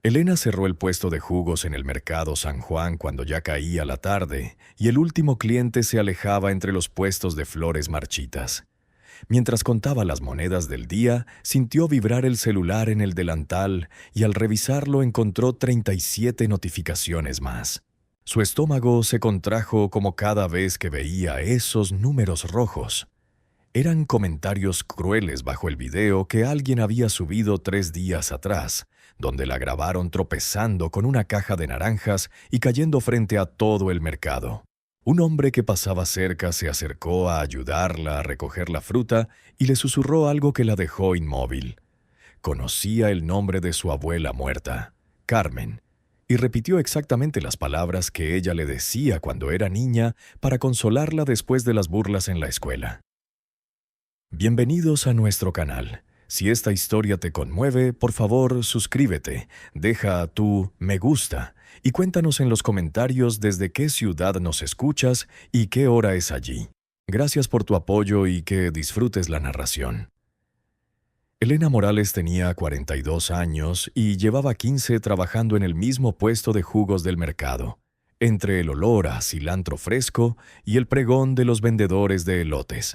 Elena cerró el puesto de jugos en el mercado San Juan cuando ya caía la tarde y el último cliente se alejaba entre los puestos de flores marchitas. Mientras contaba las monedas del día, sintió vibrar el celular en el delantal y al revisarlo encontró 37 notificaciones más. Su estómago se contrajo como cada vez que veía esos números rojos. Eran comentarios crueles bajo el video que alguien había subido 3 días atrás, donde la grabaron tropezando con una caja de naranjas y cayendo frente a todo el mercado. Un hombre que pasaba cerca se acercó a ayudarla a recoger la fruta y le susurró algo que la dejó inmóvil. Conocía el nombre de su abuela muerta, Carmen, y repitió exactamente las palabras que ella le decía cuando era niña para consolarla después de las burlas en la escuela. Bienvenidos a nuestro canal. Si esta historia te conmueve, por favor, suscríbete, deja tu me gusta y cuéntanos en los comentarios desde qué ciudad nos escuchas y qué hora es allí. Gracias por tu apoyo y que disfrutes la narración. Elena Morales tenía 42 años y llevaba 15 trabajando en el mismo puesto de jugos del mercado, entre el olor a cilantro fresco y el pregón de los vendedores de elotes.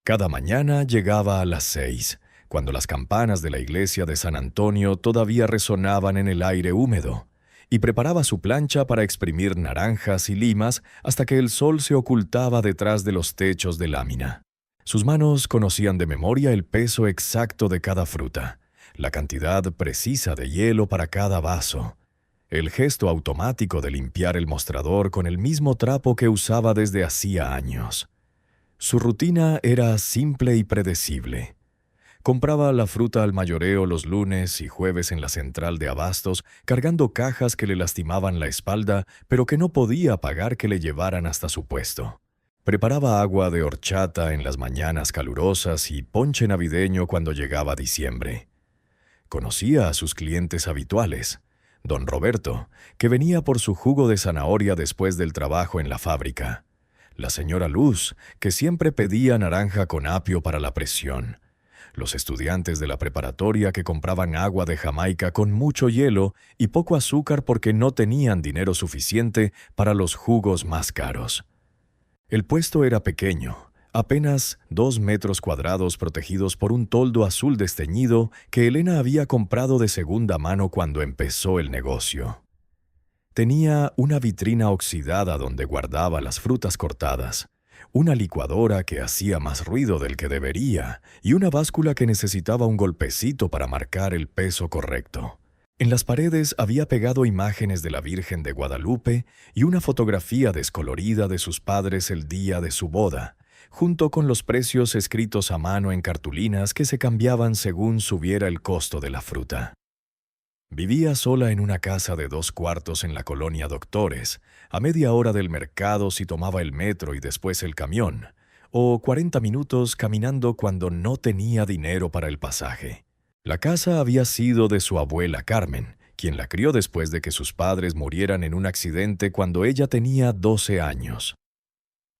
Cada mañana llegaba a las 6, cuando las campanas de la iglesia de San Antonio todavía resonaban en el aire húmedo, y preparaba su plancha para exprimir naranjas y limas hasta que el sol se ocultaba detrás de los techos de lámina. Sus manos conocían de memoria el peso exacto de cada fruta, la cantidad precisa de hielo para cada vaso, el gesto automático de limpiar el mostrador con el mismo trapo que usaba desde hacía años. Su rutina era simple y predecible. Compraba la fruta al mayoreo los lunes y jueves en la central de abastos, cargando cajas que le lastimaban la espalda, pero que no podía pagar que le llevaran hasta su puesto. Preparaba agua de horchata en las mañanas calurosas y ponche navideño cuando llegaba diciembre. Conocía a sus clientes habituales. Don Roberto, que venía por su jugo de zanahoria después del trabajo en la fábrica. La señora Luz, que siempre pedía naranja con apio para la presión. Los estudiantes de la preparatoria que compraban agua de Jamaica con mucho hielo y poco azúcar porque no tenían dinero suficiente para los jugos más caros. El puesto era pequeño, apenas 2 metros cuadrados protegidos por un toldo azul desteñido que Elena había comprado de segunda mano cuando empezó el negocio. Tenía una vitrina oxidada donde guardaba las frutas cortadas, una licuadora que hacía más ruido del que debería y una báscula que necesitaba un golpecito para marcar el peso correcto. En las paredes había pegado imágenes de la Virgen de Guadalupe y una fotografía descolorida de sus padres el día de su boda, junto con los precios escritos a mano en cartulinas que se cambiaban según subiera el costo de la fruta. Vivía sola en una casa de 2 cuartos en la colonia Doctores, a media hora del mercado si tomaba el metro y después el camión, o 40 minutos caminando cuando no tenía dinero para el pasaje. La casa había sido de su abuela Carmen, quien la crió después de que sus padres murieran en un accidente cuando ella tenía 12 años.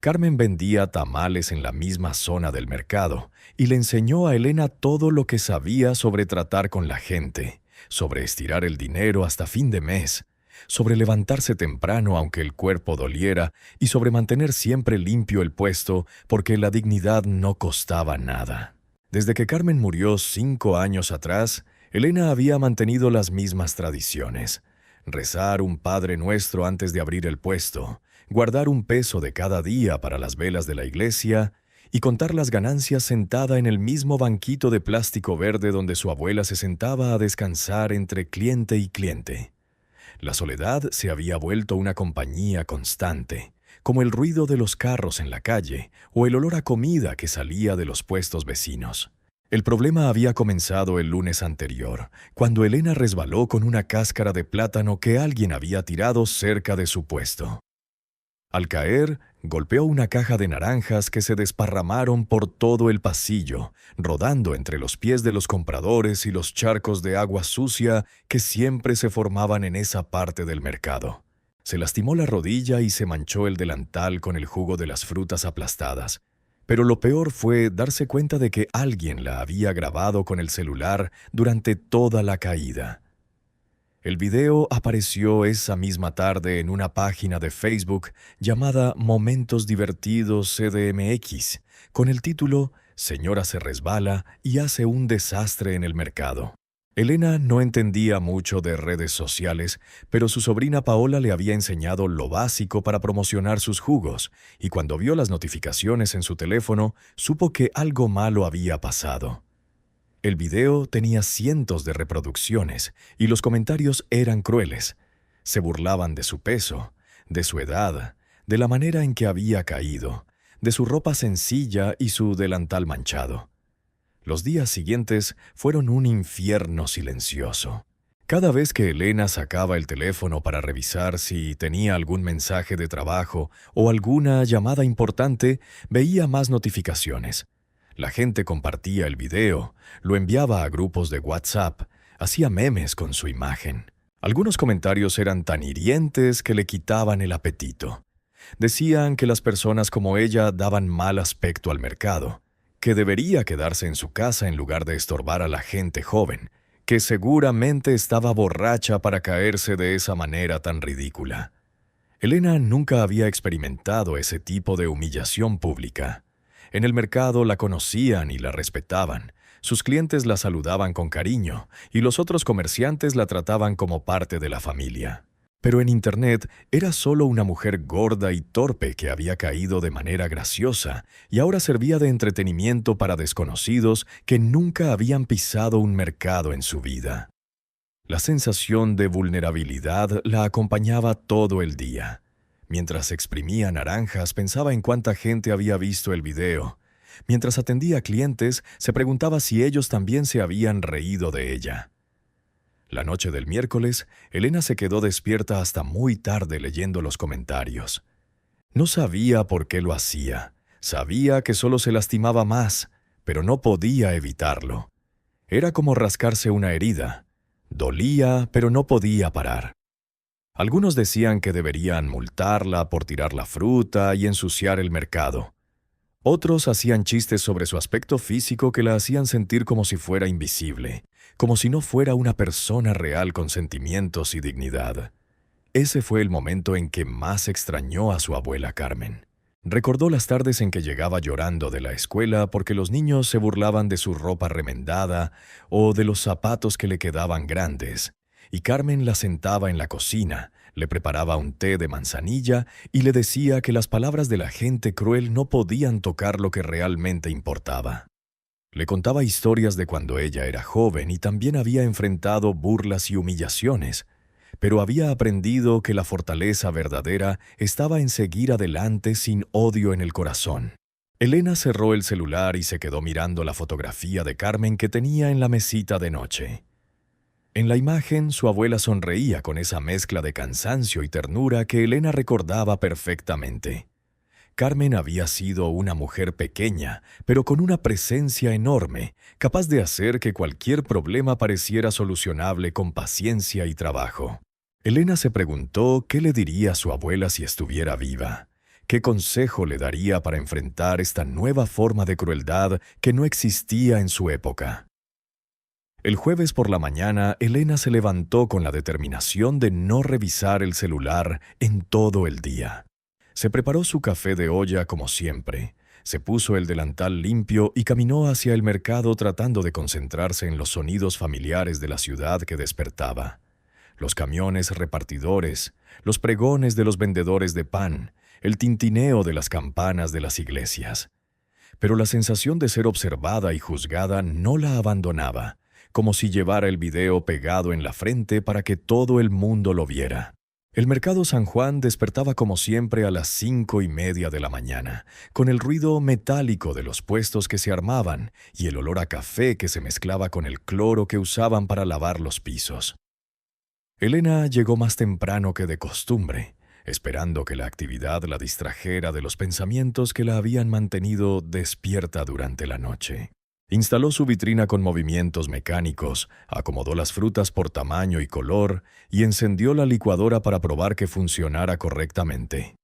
Carmen vendía tamales en la misma zona del mercado y le enseñó a Elena todo lo que sabía sobre tratar con la gente, sobre estirar el dinero hasta fin de mes, sobre levantarse temprano aunque el cuerpo doliera y sobre mantener siempre limpio el puesto porque la dignidad no costaba nada. Desde que Carmen murió 5 años atrás, Elena había mantenido las mismas tradiciones. Rezar un Padre Nuestro antes de abrir el puesto, guardar un peso de cada día para las velas de la iglesia y contar las ganancias sentada en el mismo banquito de plástico verde donde su abuela se sentaba a descansar entre cliente y cliente. La soledad se había vuelto una compañía constante, como el ruido de los carros en la calle o el olor a comida que salía de los puestos vecinos. El problema había comenzado el lunes anterior, cuando Elena resbaló con una cáscara de plátano que alguien había tirado cerca de su puesto. Al caer, golpeó una caja de naranjas que se desparramaron por todo el pasillo, rodando entre los pies de los compradores y los charcos de agua sucia que siempre se formaban en esa parte del mercado. Se lastimó la rodilla y se manchó el delantal con el jugo de las frutas aplastadas. Pero lo peor fue darse cuenta de que alguien la había grabado con el celular durante toda la caída. El video apareció esa misma tarde en una página de Facebook llamada Momentos Divertidos CDMX, con el título Señora se resbala y hace un desastre en el mercado. Elena no entendía mucho de redes sociales, pero su sobrina Paola le había enseñado lo básico para promocionar sus jugos, y cuando vio las notificaciones en su teléfono, supo que algo malo había pasado. El video tenía cientos de reproducciones y los comentarios eran crueles. Se burlaban de su peso, de su edad, de la manera en que había caído, de su ropa sencilla y su delantal manchado. Los días siguientes fueron un infierno silencioso. Cada vez que Elena sacaba el teléfono para revisar si tenía algún mensaje de trabajo o alguna llamada importante, veía más notificaciones. La gente compartía el video, lo enviaba a grupos de WhatsApp, hacía memes con su imagen. Algunos comentarios eran tan hirientes que le quitaban el apetito. Decían que las personas como ella daban mal aspecto al mercado, que debería quedarse en su casa en lugar de estorbar a la gente joven, que seguramente estaba borracha para caerse de esa manera tan ridícula. Elena nunca había experimentado ese tipo de humillación pública. En el mercado la conocían y la respetaban. Sus clientes la saludaban con cariño y los otros comerciantes la trataban como parte de la familia. Pero en Internet era solo una mujer gorda y torpe que había caído de manera graciosa y ahora servía de entretenimiento para desconocidos que nunca habían pisado un mercado en su vida. La sensación de vulnerabilidad la acompañaba todo el día. Mientras exprimía naranjas, pensaba en cuánta gente había visto el video. Mientras atendía a clientes, se preguntaba si ellos también se habían reído de ella. La noche del miércoles, Elena se quedó despierta hasta muy tarde leyendo los comentarios. No sabía por qué lo hacía. Sabía que solo se lastimaba más, pero no podía evitarlo. Era como rascarse una herida. Dolía, pero no podía parar. Algunos decían que deberían multarla por tirar la fruta y ensuciar el mercado. Otros hacían chistes sobre su aspecto físico que la hacían sentir como si fuera invisible, como si no fuera una persona real con sentimientos y dignidad. Ese fue el momento en que más extrañó a su abuela Carmen. Recordó las tardes en que llegaba llorando de la escuela porque los niños se burlaban de su ropa remendada o de los zapatos que le quedaban grandes, y Carmen la sentaba en la cocina, le preparaba un té de manzanilla y le decía que las palabras de la gente cruel no podían tocar lo que realmente importaba. Le contaba historias de cuando ella era joven y también había enfrentado burlas y humillaciones, pero había aprendido que la fortaleza verdadera estaba en seguir adelante sin odio en el corazón. Elena cerró el celular y se quedó mirando la fotografía de Carmen que tenía en la mesita de noche. En la imagen, su abuela sonreía con esa mezcla de cansancio y ternura que Elena recordaba perfectamente. Carmen había sido una mujer pequeña, pero con una presencia enorme, capaz de hacer que cualquier problema pareciera solucionable con paciencia y trabajo. Elena se preguntó qué le diría a su abuela si estuviera viva. ¿Qué consejo le daría para enfrentar esta nueva forma de crueldad que no existía en su época? El jueves por la mañana, Elena se levantó con la determinación de no revisar el celular en todo el día. Se preparó su café de olla como siempre, se puso el delantal limpio y caminó hacia el mercado tratando de concentrarse en los sonidos familiares de la ciudad que despertaba. Los camiones repartidores, los pregones de los vendedores de pan, el tintineo de las campanas de las iglesias. Pero la sensación de ser observada y juzgada no la abandonaba, como si llevara el video pegado en la frente para que todo el mundo lo viera. El mercado San Juan despertaba como siempre a las 5:30 de la mañana, con el ruido metálico de los puestos que se armaban y el olor a café que se mezclaba con el cloro que usaban para lavar los pisos. Elena llegó más temprano que de costumbre, esperando que la actividad la distrajera de los pensamientos que la habían mantenido despierta durante la noche. Instaló su vitrina con movimientos mecánicos, acomodó las frutas por tamaño y color y encendió la licuadora para probar que funcionara correctamente.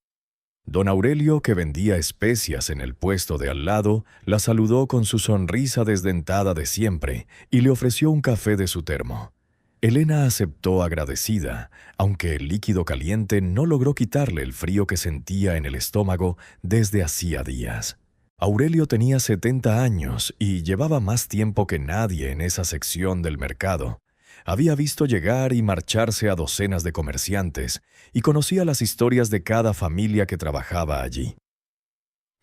Don Aurelio, que vendía especias en el puesto de al lado, la saludó con su sonrisa desdentada de siempre y le ofreció un café de su termo. Elena aceptó agradecida, aunque el líquido caliente no logró quitarle el frío que sentía en el estómago desde hacía días. Aurelio tenía 70 años y llevaba más tiempo que nadie en esa sección del mercado. Había visto llegar y marcharse a docenas de comerciantes y conocía las historias de cada familia que trabajaba allí.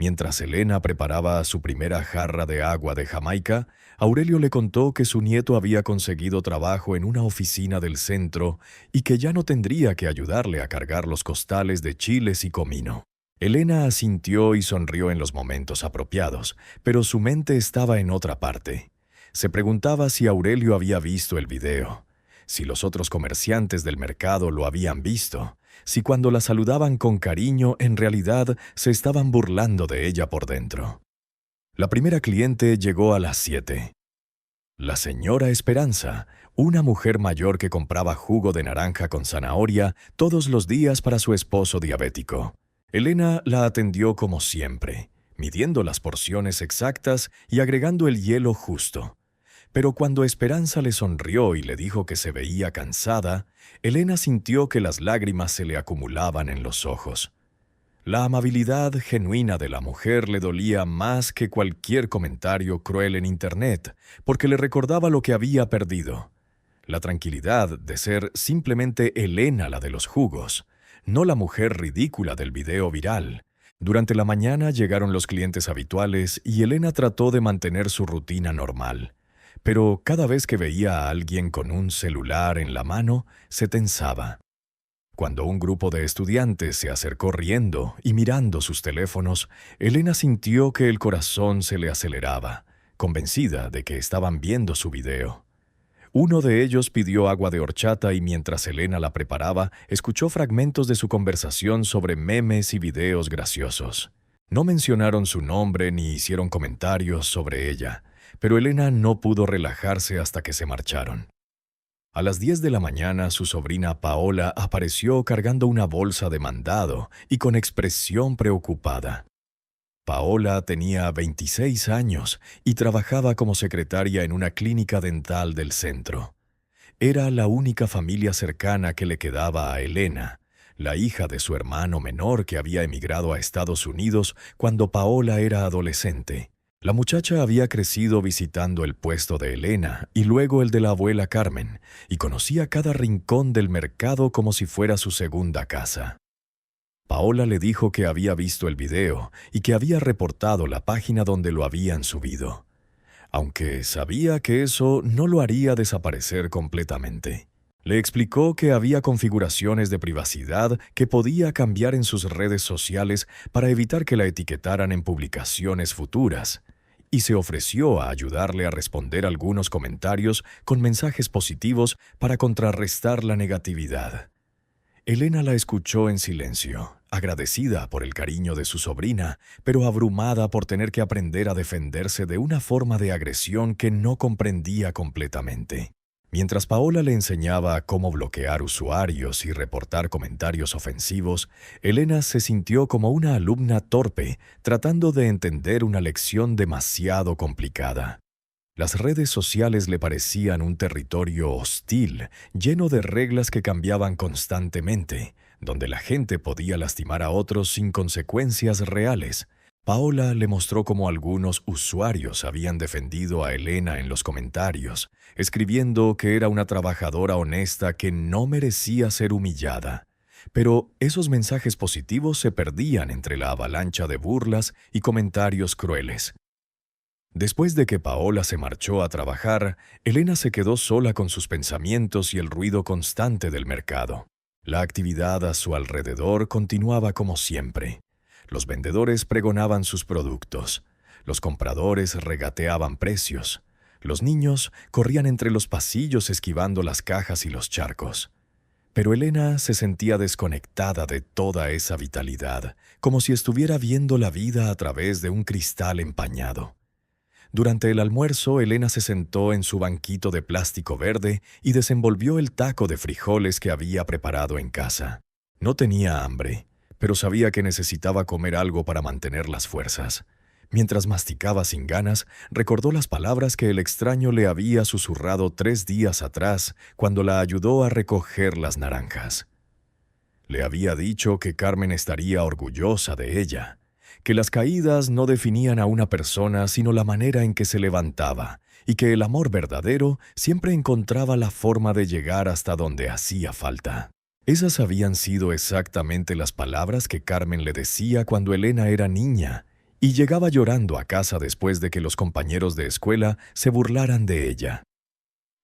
Mientras Elena preparaba su primera jarra de agua de Jamaica, Aurelio le contó que su nieto había conseguido trabajo en una oficina del centro y que ya no tendría que ayudarle a cargar los costales de chiles y comino. Elena asintió y sonrió en los momentos apropiados, pero su mente estaba en otra parte. Se preguntaba si Aurelio había visto el video, si los otros comerciantes del mercado lo habían visto, si cuando la saludaban con cariño en realidad se estaban burlando de ella por dentro. La primera cliente llegó a las 7. La señora Esperanza, una mujer mayor que compraba jugo de naranja con zanahoria todos los días para su esposo diabético. Elena la atendió como siempre, midiendo las porciones exactas y agregando el hielo justo. Pero cuando Esperanza le sonrió y le dijo que se veía cansada, Elena sintió que las lágrimas se le acumulaban en los ojos. La amabilidad genuina de la mujer le dolía más que cualquier comentario cruel en Internet, porque le recordaba lo que había perdido. La tranquilidad de ser simplemente Elena la de los jugos, no la mujer ridícula del video viral. Durante la mañana llegaron los clientes habituales y Elena trató de mantener su rutina normal. Pero cada vez que veía a alguien con un celular en la mano, se tensaba. Cuando un grupo de estudiantes se acercó riendo y mirando sus teléfonos, Elena sintió que el corazón se le aceleraba, convencida de que estaban viendo su video. Uno de ellos pidió agua de horchata y mientras Elena la preparaba, escuchó fragmentos de su conversación sobre memes y videos graciosos. No mencionaron su nombre ni hicieron comentarios sobre ella, pero Elena no pudo relajarse hasta que se marcharon. A las 10 de la mañana, su sobrina Paola apareció cargando una bolsa de mandado y con expresión preocupada. Paola tenía 26 años y trabajaba como secretaria en una clínica dental del centro. Era la única familia cercana que le quedaba a Elena, la hija de su hermano menor que había emigrado a Estados Unidos cuando Paola era adolescente. La muchacha había crecido visitando el puesto de Elena y luego el de la abuela Carmen, y conocía cada rincón del mercado como si fuera su segunda casa. Paola le dijo que había visto el video y que había reportado la página donde lo habían subido, aunque sabía que eso no lo haría desaparecer completamente. Le explicó que había configuraciones de privacidad que podía cambiar en sus redes sociales para evitar que la etiquetaran en publicaciones futuras, y se ofreció a ayudarle a responder algunos comentarios con mensajes positivos para contrarrestar la negatividad. Elena la escuchó en silencio, agradecida por el cariño de su sobrina, pero abrumada por tener que aprender a defenderse de una forma de agresión que no comprendía completamente. Mientras Paola le enseñaba cómo bloquear usuarios y reportar comentarios ofensivos, Elena se sintió como una alumna torpe tratando de entender una lección demasiado complicada. Las redes sociales le parecían un territorio hostil, lleno de reglas que cambiaban constantemente, donde la gente podía lastimar a otros sin consecuencias reales. Paola le mostró cómo algunos usuarios habían defendido a Elena en los comentarios, escribiendo que era una trabajadora honesta que no merecía ser humillada. Pero esos mensajes positivos se perdían entre la avalancha de burlas y comentarios crueles. Después de que Paola se marchó a trabajar, Elena se quedó sola con sus pensamientos y el ruido constante del mercado. La actividad a su alrededor continuaba como siempre. Los vendedores pregonaban sus productos, los compradores regateaban precios, los niños corrían entre los pasillos esquivando las cajas y los charcos. Pero Elena se sentía desconectada de toda esa vitalidad, como si estuviera viendo la vida a través de un cristal empañado. Durante el almuerzo, Elena se sentó en su banquito de plástico verde y desenvolvió el taco de frijoles que había preparado en casa. No tenía hambre, pero sabía que necesitaba comer algo para mantener las fuerzas. Mientras masticaba sin ganas, recordó las palabras que el extraño le había susurrado 3 días atrás cuando la ayudó a recoger las naranjas. Le había dicho que Carmen estaría orgullosa de ella, que las caídas no definían a una persona sino la manera en que se levantaba, y que el amor verdadero siempre encontraba la forma de llegar hasta donde hacía falta. Esas habían sido exactamente las palabras que Carmen le decía cuando Elena era niña, y llegaba llorando a casa después de que los compañeros de escuela se burlaran de ella.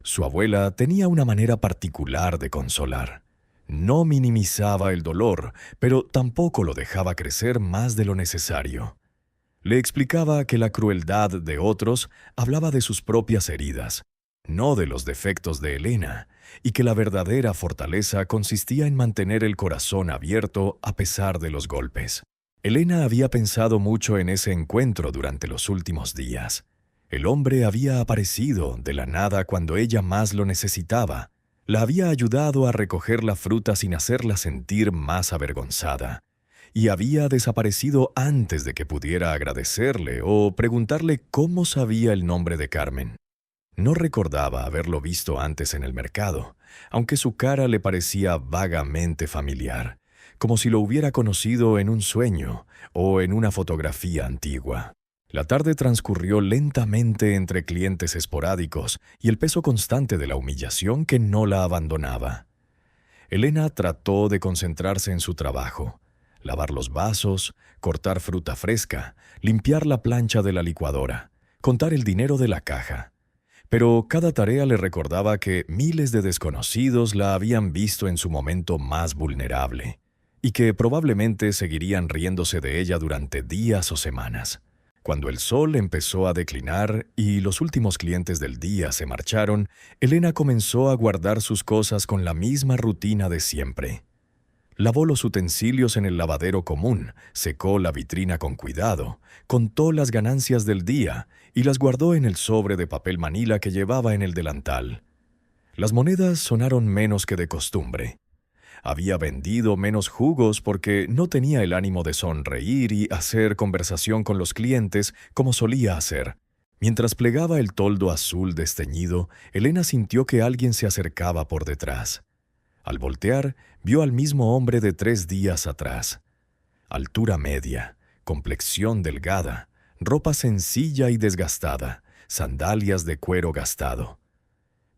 Su abuela tenía una manera particular de consolar. No minimizaba el dolor, pero tampoco lo dejaba crecer más de lo necesario. Le explicaba que la crueldad de otros hablaba de sus propias heridas, no de los defectos de Elena, y que la verdadera fortaleza consistía en mantener el corazón abierto a pesar de los golpes. Elena había pensado mucho en ese encuentro durante los últimos días. El hombre había aparecido de la nada cuando ella más lo necesitaba. La había ayudado a recoger la fruta sin hacerla sentir más avergonzada. Y había desaparecido antes de que pudiera agradecerle o preguntarle cómo sabía el nombre de Carmen. No recordaba haberlo visto antes en el mercado, aunque su cara le parecía vagamente familiar, como si lo hubiera conocido en un sueño o en una fotografía antigua. La tarde transcurrió lentamente entre clientes esporádicos y el peso constante de la humillación que no la abandonaba. Elena trató de concentrarse en su trabajo: lavar los vasos, cortar fruta fresca, limpiar la plancha de la licuadora, contar el dinero de la caja. Pero cada tarea le recordaba que miles de desconocidos la habían visto en su momento más vulnerable, y que probablemente seguirían riéndose de ella durante días o semanas. Cuando el sol empezó a declinar y los últimos clientes del día se marcharon, Elena comenzó a guardar sus cosas con la misma rutina de siempre. Lavó los utensilios en el lavadero común, secó la vitrina con cuidado, contó las ganancias del día y las guardó en el sobre de papel manila que llevaba en el delantal. Las monedas sonaron menos que de costumbre. Había vendido menos jugos porque no tenía el ánimo de sonreír y hacer conversación con los clientes como solía hacer. Mientras plegaba el toldo azul desteñido, Elena sintió que alguien se acercaba por detrás. Al voltear, vio al mismo hombre de 3 días atrás. Altura media, complexión delgada, ropa sencilla y desgastada, sandalias de cuero gastado.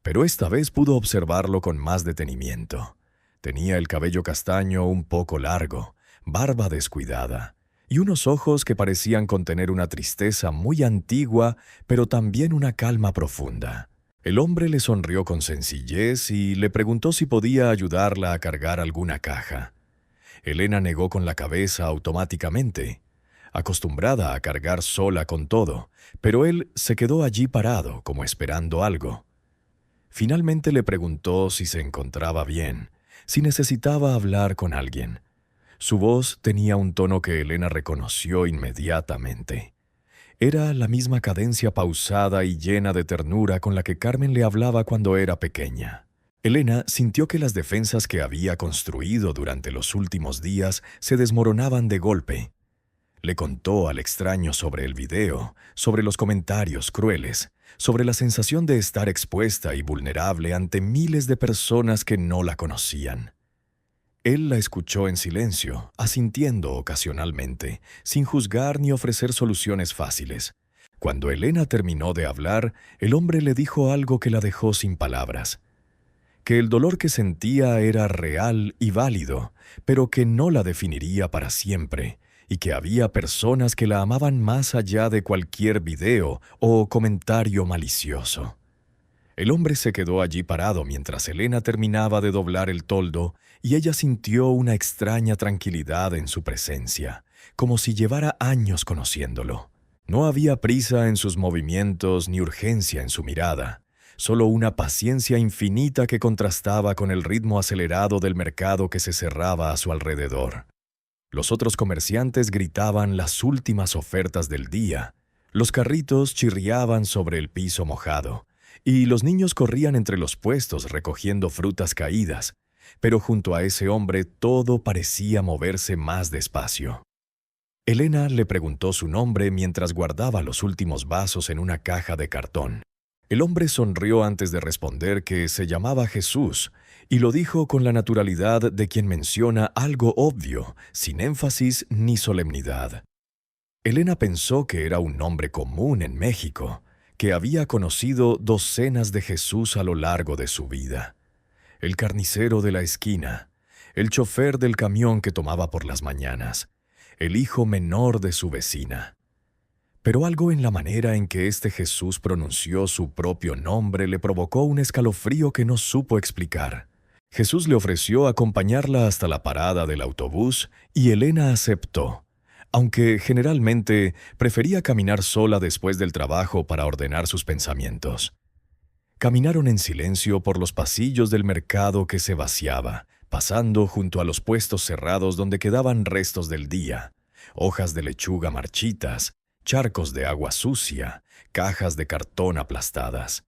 Pero esta vez pudo observarlo con más detenimiento. Tenía el cabello castaño un poco largo, barba descuidada, y unos ojos que parecían contener una tristeza muy antigua, pero también una calma profunda. El hombre le sonrió con sencillez y le preguntó si podía ayudarla a cargar alguna caja. Elena negó con la cabeza automáticamente, acostumbrada a cargar sola con todo, pero él se quedó allí parado, como esperando algo. Finalmente le preguntó si se encontraba bien, si necesitaba hablar con alguien. Su voz tenía un tono que Elena reconoció inmediatamente. Era la misma cadencia pausada y llena de ternura con la que Carmen le hablaba cuando era pequeña. Elena sintió que las defensas que había construido durante los últimos días se desmoronaban de golpe. Le contó al extraño sobre el video, sobre los comentarios crueles, sobre la sensación de estar expuesta y vulnerable ante miles de personas que no la conocían. Él la escuchó en silencio, asintiendo ocasionalmente, sin juzgar ni ofrecer soluciones fáciles. Cuando Elena terminó de hablar, el hombre le dijo algo que la dejó sin palabras: que el dolor que sentía era real y válido, pero que no la definiría para siempre, y que había personas que la amaban más allá de cualquier video o comentario malicioso. El hombre se quedó allí parado mientras Elena terminaba de doblar el toldo, y ella sintió una extraña tranquilidad en su presencia, como si llevara años conociéndolo. No había prisa en sus movimientos ni urgencia en su mirada, solo una paciencia infinita que contrastaba con el ritmo acelerado del mercado que se cerraba a su alrededor. Los otros comerciantes gritaban las últimas ofertas del día, los carritos chirriaban sobre el piso mojado, y los niños corrían entre los puestos recogiendo frutas caídas, pero junto a ese hombre todo parecía moverse más despacio. Elena le preguntó su nombre mientras guardaba los últimos vasos en una caja de cartón. El hombre sonrió antes de responder que se llamaba Jesús, y lo dijo con la naturalidad de quien menciona algo obvio, sin énfasis ni solemnidad. Elena pensó que era un nombre común en México, que había conocido docenas de Jesús a lo largo de su vida. El carnicero de la esquina, el chofer del camión que tomaba por las mañanas, el hijo menor de su vecina. Pero algo en la manera en que este Jesús pronunció su propio nombre le provocó un escalofrío que no supo explicar. Jesús le ofreció acompañarla hasta la parada del autobús y Elena aceptó, aunque generalmente prefería caminar sola después del trabajo para ordenar sus pensamientos. Caminaron en silencio por los pasillos del mercado que se vaciaba, pasando junto a los puestos cerrados donde quedaban restos del día, hojas de lechuga marchitas, charcos de agua sucia, cajas de cartón aplastadas.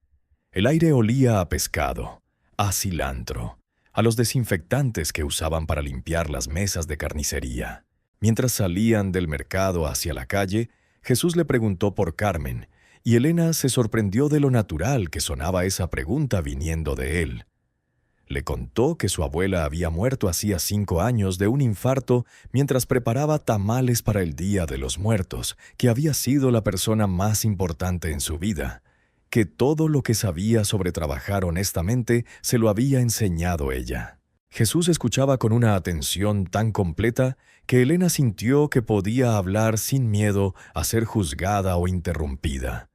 El aire olía a pescado, a cilantro, a los desinfectantes que usaban para limpiar las mesas de carnicería. Mientras salían del mercado hacia la calle, Jesús le preguntó por Carmen, y Elena se sorprendió de lo natural que sonaba esa pregunta viniendo de él. Le contó que su abuela había muerto hacía 5 años de un infarto mientras preparaba tamales para el Día de los Muertos, que había sido la persona más importante en su vida, que todo lo que sabía sobre trabajar honestamente se lo había enseñado ella. Jesús escuchaba con una atención tan completa que Elena sintió que podía hablar sin miedo a ser juzgada o interrumpida.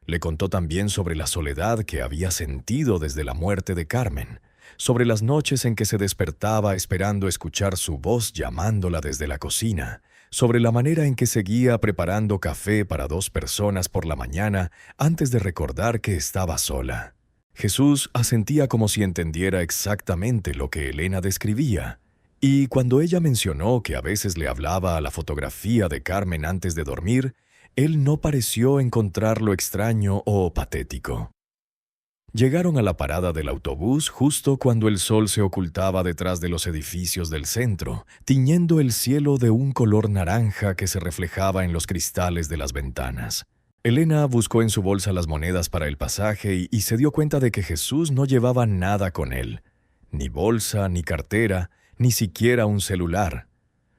Le contó también sobre la soledad que había sentido desde la muerte de Carmen, sobre las noches en que se despertaba esperando escuchar su voz llamándola desde la cocina, sobre la manera en que seguía preparando café para 2 personas por la mañana antes de recordar que estaba sola. Jesús asentía como si entendiera exactamente lo que Elena describía, y cuando ella mencionó que a veces le hablaba a la fotografía de Carmen antes de dormir, él no pareció encontrarlo extraño o patético. Llegaron a la parada del autobús justo cuando el sol se ocultaba detrás de los edificios del centro, tiñendo el cielo de un color naranja que se reflejaba en los cristales de las ventanas. Elena buscó en su bolsa las monedas para el pasaje y se dio cuenta de que Jesús no llevaba nada con él, ni bolsa, ni cartera, ni siquiera un celular.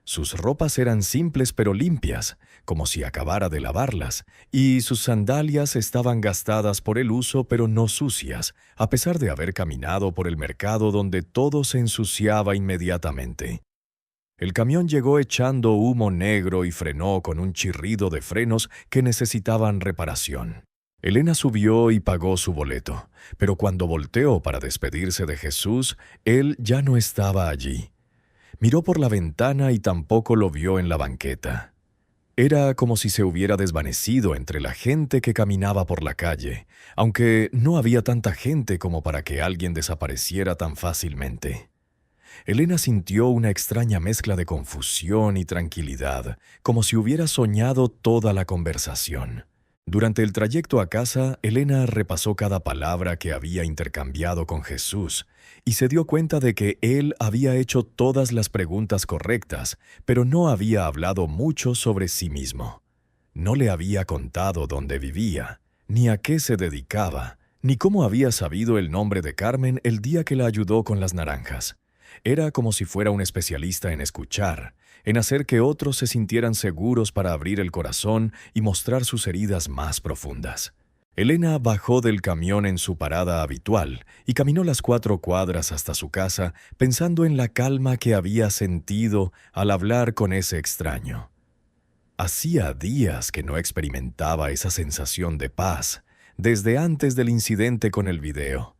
Sus ropas eran simples pero limpias, como si acabara de lavarlas, y sus sandalias estaban gastadas por el uso pero no sucias, a pesar de haber caminado por el mercado donde todo se ensuciaba inmediatamente. El camión llegó echando humo negro y frenó con un chirrido de frenos que necesitaban reparación. Elena subió y pagó su boleto, pero cuando volteó para despedirse de Jesús, él ya no estaba allí. Miró por la ventana y tampoco lo vio en la banqueta. Era como si se hubiera desvanecido entre la gente que caminaba por la calle, aunque no había tanta gente como para que alguien desapareciera tan fácilmente. Elena sintió una extraña mezcla de confusión y tranquilidad, como si hubiera soñado toda la conversación. Durante el trayecto a casa, Elena repasó cada palabra que había intercambiado con Jesús y se dio cuenta de que él había hecho todas las preguntas correctas, pero no había hablado mucho sobre sí mismo. No le había contado dónde vivía, ni a qué se dedicaba, ni cómo había sabido el nombre de Carmen el día que la ayudó con las naranjas. Era como si fuera un especialista en escuchar, en hacer que otros se sintieran seguros para abrir el corazón y mostrar sus heridas más profundas. Elena bajó del camión en su parada habitual y caminó las 4 cuadras hasta su casa pensando en la calma que había sentido al hablar con ese extraño. Hacía días que no experimentaba esa sensación de paz, desde antes del incidente con el video.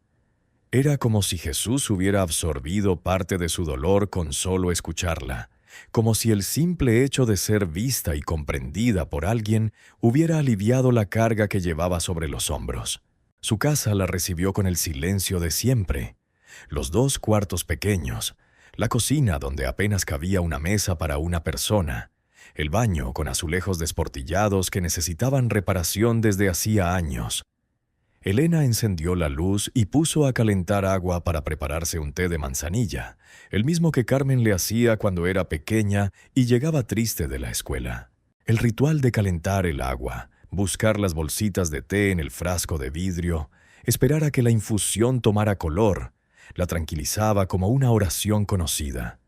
Era como si Jesús hubiera absorbido parte de su dolor con solo escucharla, como si el simple hecho de ser vista y comprendida por alguien hubiera aliviado la carga que llevaba sobre los hombros. Su casa la recibió con el silencio de siempre, los 2 cuartos pequeños, la cocina donde apenas cabía una mesa para una persona, el baño con azulejos desportillados que necesitaban reparación desde hacía años. Elena encendió la luz y puso a calentar agua para prepararse un té de manzanilla, el mismo que Carmen le hacía cuando era pequeña y llegaba triste de la escuela. El ritual de calentar el agua, buscar las bolsitas de té en el frasco de vidrio, esperar a que la infusión tomara color, la tranquilizaba como una oración conocida.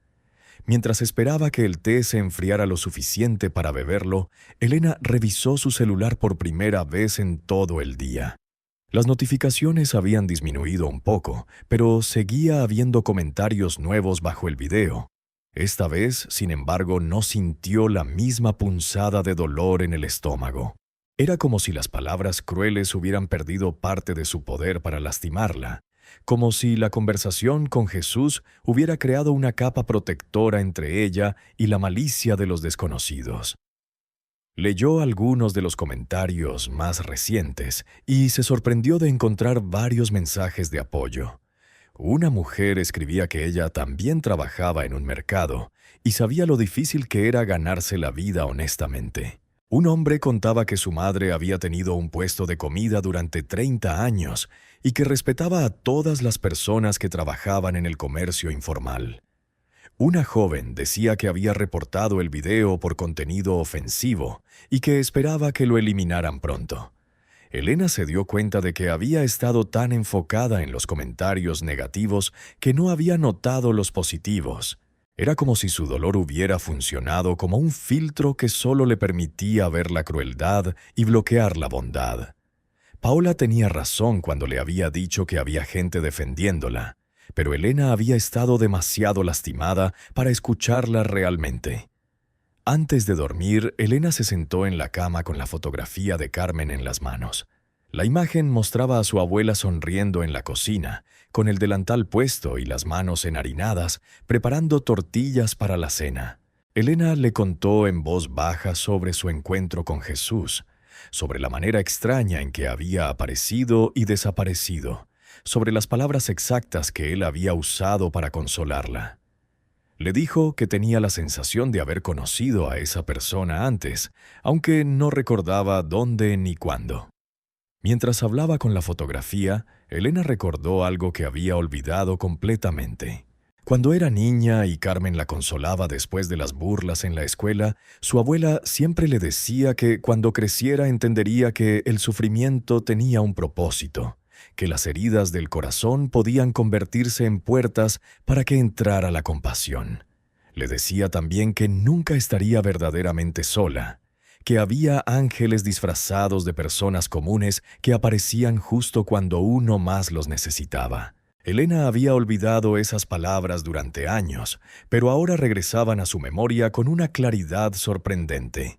Mientras esperaba que el té se enfriara lo suficiente para beberlo, Elena revisó su celular por primera vez en todo el día. Las notificaciones habían disminuido un poco, pero seguía habiendo comentarios nuevos bajo el video. Esta vez, sin embargo, no sintió la misma punzada de dolor en el estómago. Era como si las palabras crueles hubieran perdido parte de su poder para lastimarla, como si la conversación con Jesús hubiera creado una capa protectora entre ella y la malicia de los desconocidos. Leyó algunos de los comentarios más recientes y se sorprendió de encontrar varios mensajes de apoyo. Una mujer escribía que ella también trabajaba en un mercado y sabía lo difícil que era ganarse la vida honestamente. Un hombre contaba que su madre había tenido un puesto de comida durante 30 años y que respetaba a todas las personas que trabajaban en el comercio informal. Una joven decía que había reportado el video por contenido ofensivo y que esperaba que lo eliminaran pronto. Elena se dio cuenta de que había estado tan enfocada en los comentarios negativos que no había notado los positivos. Era como si su dolor hubiera funcionado como un filtro que solo le permitía ver la crueldad y bloquear la bondad. Paola tenía razón cuando le había dicho que había gente defendiéndola, pero Elena había estado demasiado lastimada para escucharla realmente. Antes de dormir, Elena se sentó en la cama con la fotografía de Carmen en las manos. La imagen mostraba a su abuela sonriendo en la cocina, con el delantal puesto y las manos enharinadas, preparando tortillas para la cena. Elena le contó en voz baja sobre su encuentro con Jesús, sobre la manera extraña en que había aparecido y desaparecido, sobre las palabras exactas que él había usado para consolarla. Le dijo que tenía la sensación de haber conocido a esa persona antes, aunque no recordaba dónde ni cuándo. Mientras hablaba con la fotografía, Elena recordó algo que había olvidado completamente. Cuando era niña y Carmen la consolaba después de las burlas en la escuela, su abuela siempre le decía que cuando creciera entendería que el sufrimiento tenía un propósito, que las heridas del corazón podían convertirse en puertas para que entrara la compasión. Le decía también que nunca estaría verdaderamente sola, que había ángeles disfrazados de personas comunes que aparecían justo cuando uno más los necesitaba. Elena había olvidado esas palabras durante años, pero ahora regresaban a su memoria con una claridad sorprendente.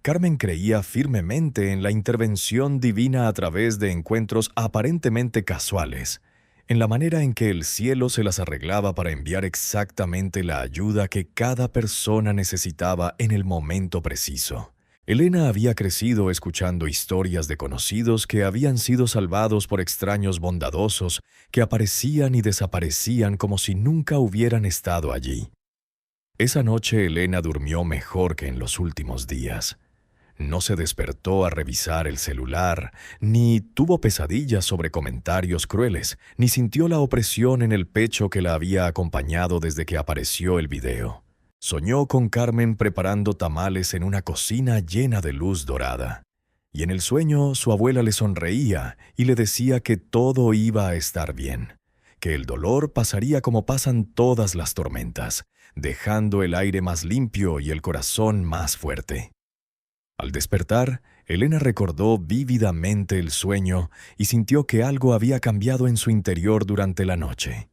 Carmen creía firmemente en la intervención divina a través de encuentros aparentemente casuales, en la manera en que el cielo se las arreglaba para enviar exactamente la ayuda que cada persona necesitaba en el momento preciso. Elena había crecido escuchando historias de conocidos que habían sido salvados por extraños bondadosos que aparecían y desaparecían como si nunca hubieran estado allí. Esa noche Elena durmió mejor que en los últimos días. No se despertó a revisar el celular, ni tuvo pesadillas sobre comentarios crueles, ni sintió la opresión en el pecho que la había acompañado desde que apareció el video. Soñó con Carmen preparando tamales en una cocina llena de luz dorada. Y en el sueño su abuela le sonreía y le decía que todo iba a estar bien, que el dolor pasaría como pasan todas las tormentas, dejando el aire más limpio y el corazón más fuerte. Al despertar, Elena recordó vívidamente el sueño y sintió que algo había cambiado en su interior durante la noche.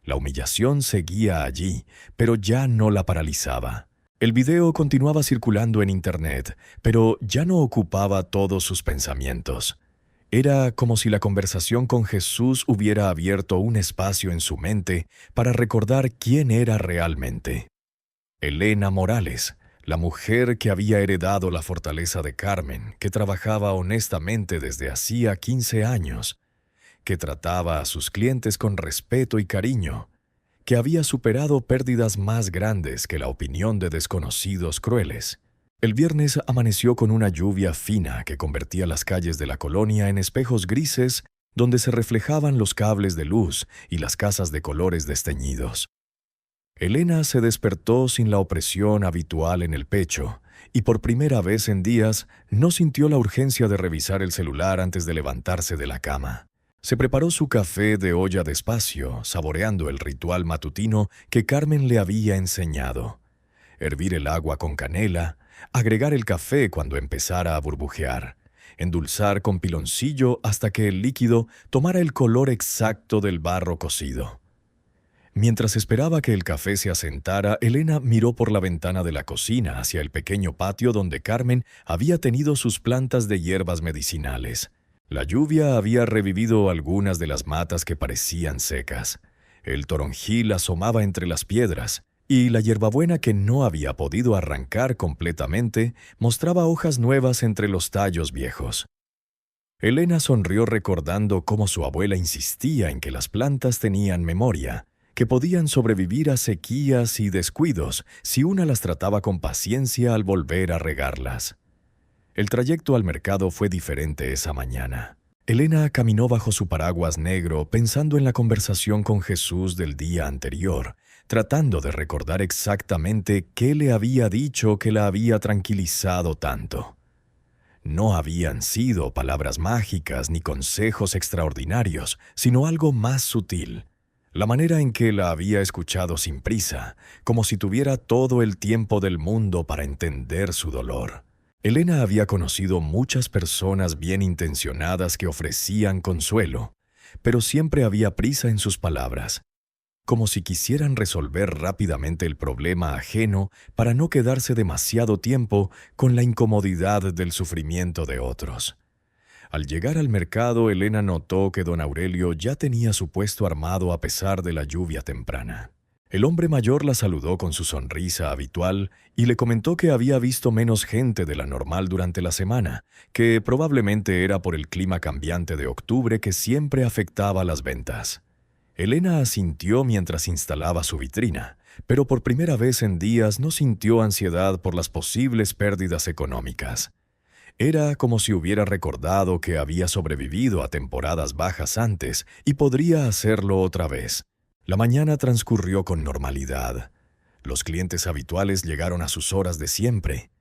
La humillación seguía allí, pero ya no la paralizaba. El video continuaba circulando en Internet, pero ya no ocupaba todos sus pensamientos. Era como si la conversación con Jesús hubiera abierto un espacio en su mente para recordar quién era realmente. Elena Morales, la mujer que había heredado la fortaleza de Carmen, que trabajaba honestamente desde hacía 15 años, que trataba a sus clientes con respeto y cariño, que había superado pérdidas más grandes que la opinión de desconocidos crueles. El viernes amaneció con una lluvia fina que convertía las calles de la colonia en espejos grises donde se reflejaban los cables de luz y las casas de colores desteñidos. Elena se despertó sin la opresión habitual en el pecho y por primera vez en días no sintió la urgencia de revisar el celular antes de levantarse de la cama. Se preparó su café de olla despacio, saboreando el ritual matutino que Carmen le había enseñado. Hervir el agua con canela, agregar el café cuando empezara a burbujear, endulzar con piloncillo hasta que el líquido tomara el color exacto del barro cocido. Mientras esperaba que el café se asentara, Elena miró por la ventana de la cocina hacia el pequeño patio donde Carmen había tenido sus plantas de hierbas medicinales. La lluvia había revivido algunas de las matas que parecían secas. El toronjil asomaba entre las piedras, y la hierbabuena que no había podido arrancar completamente mostraba hojas nuevas entre los tallos viejos. Elena sonrió recordando cómo su abuela insistía en que las plantas tenían memoria, que podían sobrevivir a sequías y descuidos si una las trataba con paciencia al volver a regarlas. El trayecto al mercado fue diferente esa mañana. Elena caminó bajo su paraguas negro pensando en la conversación con Jesús del día anterior, tratando de recordar exactamente qué le había dicho que la había tranquilizado tanto. No habían sido palabras mágicas ni consejos extraordinarios, sino algo más sutil. La manera en que la había escuchado sin prisa, como si tuviera todo el tiempo del mundo para entender su dolor. Elena había conocido muchas personas bien intencionadas que ofrecían consuelo, pero siempre había prisa en sus palabras, como si quisieran resolver rápidamente el problema ajeno para no quedarse demasiado tiempo con la incomodidad del sufrimiento de otros. Al llegar al mercado, Elena notó que don Aurelio ya tenía su puesto armado a pesar de la lluvia temprana. El hombre mayor la saludó con su sonrisa habitual y le comentó que había visto menos gente de la normal durante la semana, que probablemente era por el clima cambiante de octubre que siempre afectaba las ventas. Elena asintió mientras instalaba su vitrina, pero por primera vez en días no sintió ansiedad por las posibles pérdidas económicas. Era como si hubiera recordado que había sobrevivido a temporadas bajas antes y podría hacerlo otra vez. La mañana transcurrió con normalidad. Los clientes habituales llegaron a sus horas de siempre.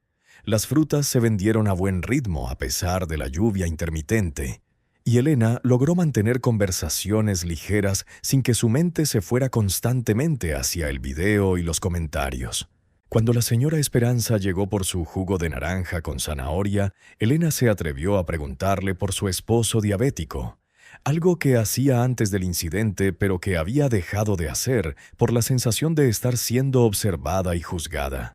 Las frutas se vendieron a buen ritmo a pesar de la lluvia intermitente, y Elena logró mantener conversaciones ligeras sin que su mente se fuera constantemente hacia el video y los comentarios. Cuando la señora Esperanza llegó por su jugo de naranja con zanahoria, Elena se atrevió a preguntarle por su esposo diabético, algo que hacía antes del incidente pero que había dejado de hacer por la sensación de estar siendo observada y juzgada.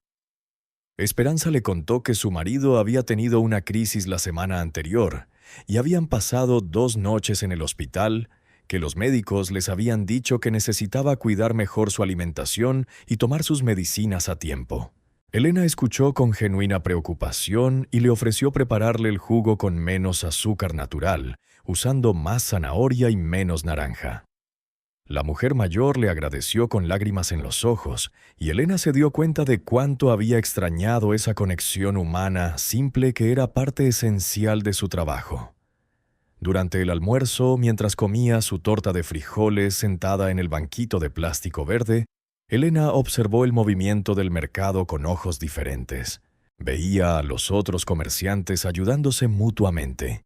Esperanza le contó que su marido había tenido una crisis la semana anterior y habían pasado 2 noches en el hospital, que los médicos les habían dicho que necesitaba cuidar mejor su alimentación y tomar sus medicinas a tiempo. Elena escuchó con genuina preocupación y le ofreció prepararle el jugo con menos azúcar natural, usando más zanahoria y menos naranja. La mujer mayor le agradeció con lágrimas en los ojos, y Elena se dio cuenta de cuánto había extrañado esa conexión humana simple que era parte esencial de su trabajo. Durante el almuerzo, mientras comía su torta de frijoles sentada en el banquito de plástico verde, Elena observó el movimiento del mercado con ojos diferentes. Veía a los otros comerciantes ayudándose mutuamente.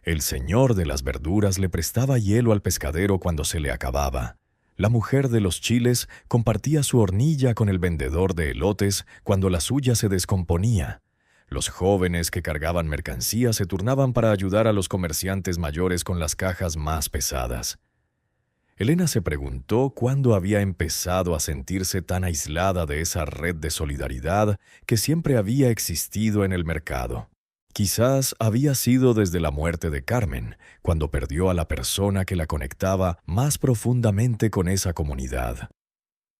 El señor de las verduras le prestaba hielo al pescadero cuando se le acababa. La mujer de los chiles compartía su hornilla con el vendedor de elotes cuando la suya se descomponía. Los jóvenes que cargaban mercancía se turnaban para ayudar a los comerciantes mayores con las cajas más pesadas. Elena se preguntó cuándo había empezado a sentirse tan aislada de esa red de solidaridad que siempre había existido en el mercado. Quizás había sido desde la muerte de Carmen, cuando perdió a la persona que la conectaba más profundamente con esa comunidad.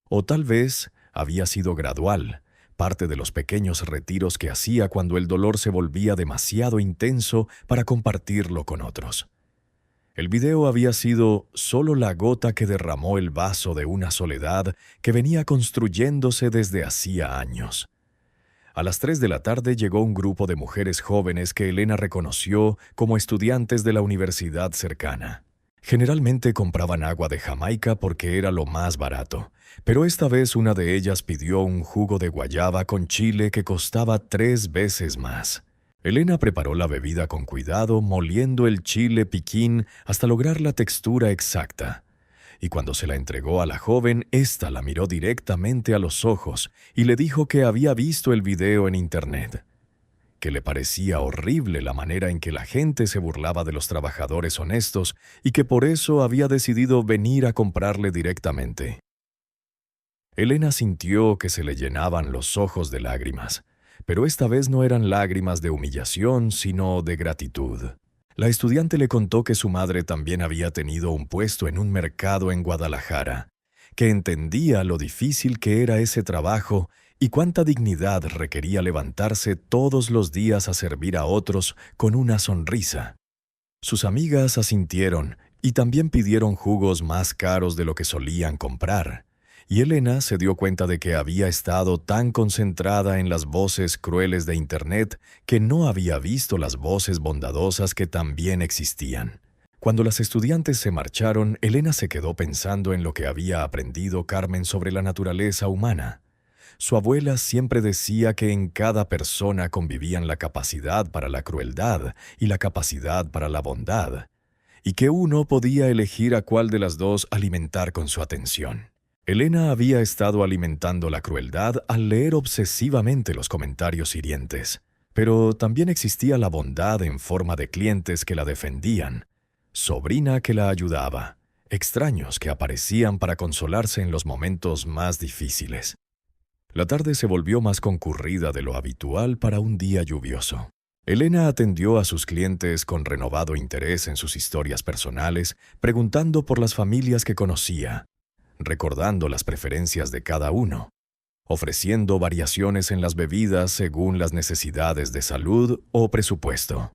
O tal vez había sido gradual, parte de los pequeños retiros que hacía cuando el dolor se volvía demasiado intenso para compartirlo con otros. El video había sido solo la gota que derramó el vaso de una soledad que venía construyéndose desde hacía años. A las 3 de la tarde llegó un grupo de mujeres jóvenes que Elena reconoció como estudiantes de la universidad cercana. Generalmente compraban agua de Jamaica porque era lo más barato, pero esta vez una de ellas pidió un jugo de guayaba con chile que costaba 3 veces más. Elena preparó la bebida con cuidado, moliendo el chile piquín hasta lograr la textura exacta. Y cuando se la entregó a la joven, ésta la miró directamente a los ojos y le dijo que había visto el video en internet, que le parecía horrible la manera en que la gente se burlaba de los trabajadores honestos y que por eso había decidido venir a comprarle directamente. Elena sintió que se le llenaban los ojos de lágrimas, pero esta vez no eran lágrimas de humillación, sino de gratitud. La estudiante le contó que su madre también había tenido un puesto en un mercado en Guadalajara, que entendía lo difícil que era ese trabajo y cuánta dignidad requería levantarse todos los días a servir a otros con una sonrisa. Sus amigas asintieron y también pidieron jugos más caros de lo que solían comprar, y Elena se dio cuenta de que había estado tan concentrada en las voces crueles de Internet que no había visto las voces bondadosas que también existían. Cuando las estudiantes se marcharon, Elena se quedó pensando en lo que había aprendido Carmen sobre la naturaleza humana. Su abuela siempre decía que en cada persona convivían la capacidad para la crueldad y la capacidad para la bondad, y que uno podía elegir a cuál de las dos alimentar con su atención. Elena había estado alimentando la crueldad al leer obsesivamente los comentarios hirientes, pero también existía la bondad en forma de clientes que la defendían, sobrina que la ayudaba, extraños que aparecían para consolarse en los momentos más difíciles. La tarde se volvió más concurrida de lo habitual para un día lluvioso. Elena atendió a sus clientes con renovado interés en sus historias personales, preguntando por las familias que conocía, recordando las preferencias de cada uno, ofreciendo variaciones en las bebidas según las necesidades de salud o presupuesto.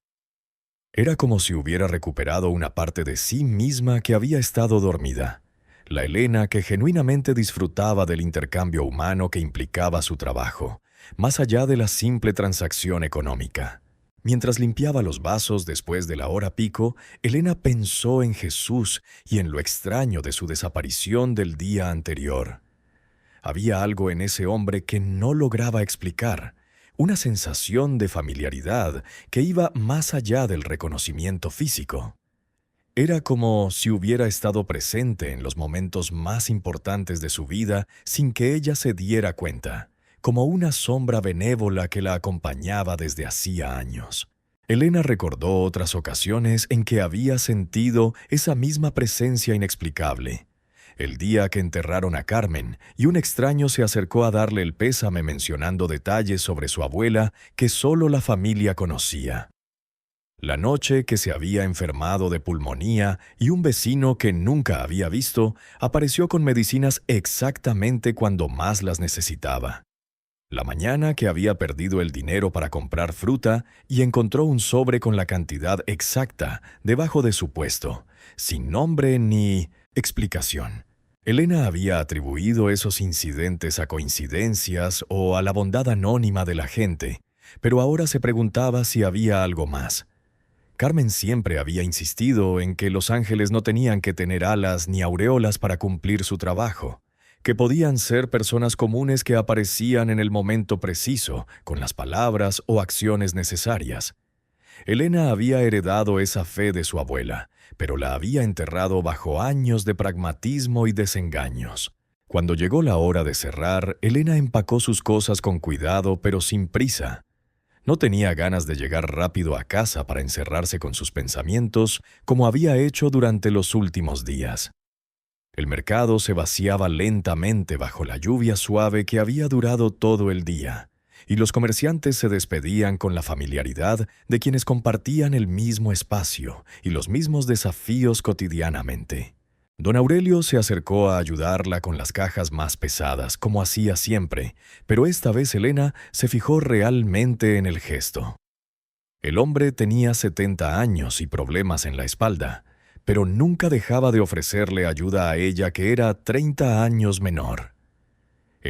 Era como si hubiera recuperado una parte de sí misma que había estado dormida. La Elena que genuinamente disfrutaba del intercambio humano que implicaba su trabajo, más allá de la simple transacción económica. Mientras limpiaba los vasos después de la hora pico, Elena pensó en Jesús y en lo extraño de su desaparición del día anterior. Había algo en ese hombre que no lograba explicar, una sensación de familiaridad que iba más allá del reconocimiento físico. Era como si hubiera estado presente en los momentos más importantes de su vida sin que ella se diera cuenta, como una sombra benévola que la acompañaba desde hacía años. Elena recordó otras ocasiones en que había sentido esa misma presencia inexplicable. El día que enterraron a Carmen y un extraño se acercó a darle el pésame mencionando detalles sobre su abuela que solo la familia conocía. La noche que se había enfermado de pulmonía y un vecino que nunca había visto apareció con medicinas exactamente cuando más las necesitaba. La mañana que había perdido el dinero para comprar fruta y encontró un sobre con la cantidad exacta debajo de su puesto, sin nombre ni explicación. Elena había atribuido esos incidentes a coincidencias o a la bondad anónima de la gente, pero ahora se preguntaba si había algo más. Carmen siempre había insistido en que los ángeles no tenían que tener alas ni aureolas para cumplir su trabajo, que podían ser personas comunes que aparecían en el momento preciso, con las palabras o acciones necesarias. Elena había heredado esa fe de su abuela, pero la había enterrado bajo años de pragmatismo y desengaños. Cuando llegó la hora de cerrar, Elena empacó sus cosas con cuidado pero sin prisa. No tenía ganas de llegar rápido a casa para encerrarse con sus pensamientos como había hecho durante los últimos días. El mercado se vaciaba lentamente bajo la lluvia suave que había durado todo el día, y los comerciantes se despedían con la familiaridad de quienes compartían el mismo espacio y los mismos desafíos cotidianamente. Don Aurelio se acercó a ayudarla con las cajas más pesadas, como hacía siempre, pero esta vez Elena se fijó realmente en el gesto. El hombre tenía 70 años y problemas en la espalda, pero nunca dejaba de ofrecerle ayuda a ella que era 30 años menor.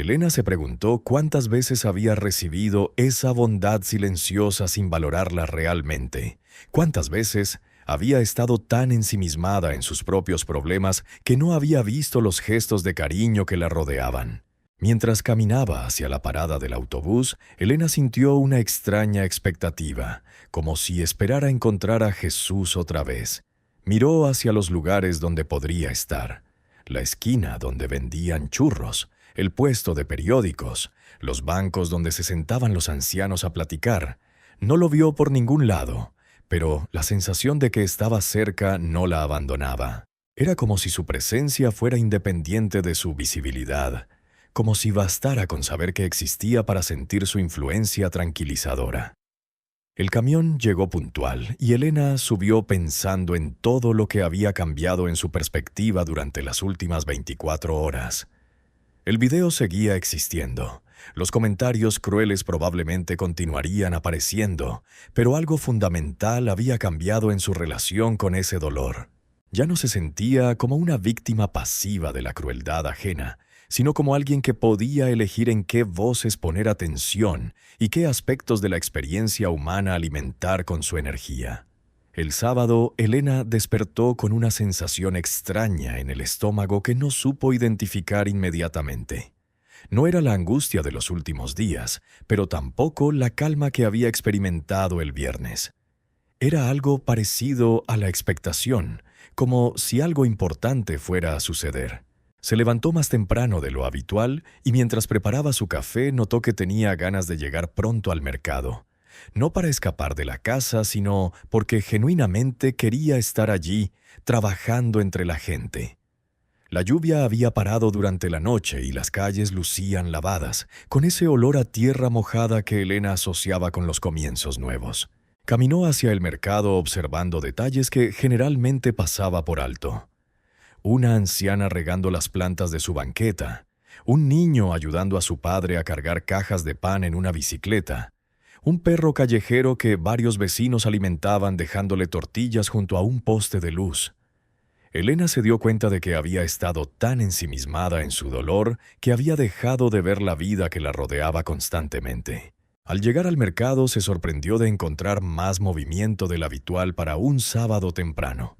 Elena se preguntó cuántas veces había recibido esa bondad silenciosa sin valorarla realmente. Cuántas veces había estado tan ensimismada en sus propios problemas que no había visto los gestos de cariño que la rodeaban. Mientras caminaba hacia la parada del autobús, Elena sintió una extraña expectativa, como si esperara encontrar a Jesús otra vez. Miró hacia los lugares donde podría estar: la esquina donde vendían churros, el puesto de periódicos, los bancos donde se sentaban los ancianos a platicar. No lo vio por ningún lado, pero la sensación de que estaba cerca no la abandonaba. Era como si su presencia fuera independiente de su visibilidad, como si bastara con saber que existía para sentir su influencia tranquilizadora. El camión llegó puntual y Elena subió pensando en todo lo que había cambiado en su perspectiva durante las últimas 24 horas. El video seguía existiendo. Los comentarios crueles probablemente continuarían apareciendo, pero algo fundamental había cambiado en su relación con ese dolor. Ya no se sentía como una víctima pasiva de la crueldad ajena, sino como alguien que podía elegir en qué voces poner atención y qué aspectos de la experiencia humana alimentar con su energía. El sábado, Elena despertó con una sensación extraña en el estómago que no supo identificar inmediatamente. No era la angustia de los últimos días, pero tampoco la calma que había experimentado el viernes. Era algo parecido a la expectación, como si algo importante fuera a suceder. Se levantó más temprano de lo habitual y mientras preparaba su café notó que tenía ganas de llegar pronto al mercado. No para escapar de la casa, sino porque genuinamente quería estar allí, trabajando entre la gente. La lluvia había parado durante la noche y las calles lucían lavadas, con ese olor a tierra mojada que Elena asociaba con los comienzos nuevos. Caminó hacia el mercado observando detalles que generalmente pasaba por alto. Una anciana regando las plantas de su banqueta, un niño ayudando a su padre a cargar cajas de pan en una bicicleta, un perro callejero que varios vecinos alimentaban dejándole tortillas junto a un poste de luz. Elena se dio cuenta de que había estado tan ensimismada en su dolor que había dejado de ver la vida que la rodeaba constantemente. Al llegar al mercado se sorprendió de encontrar más movimiento del habitual para un sábado temprano.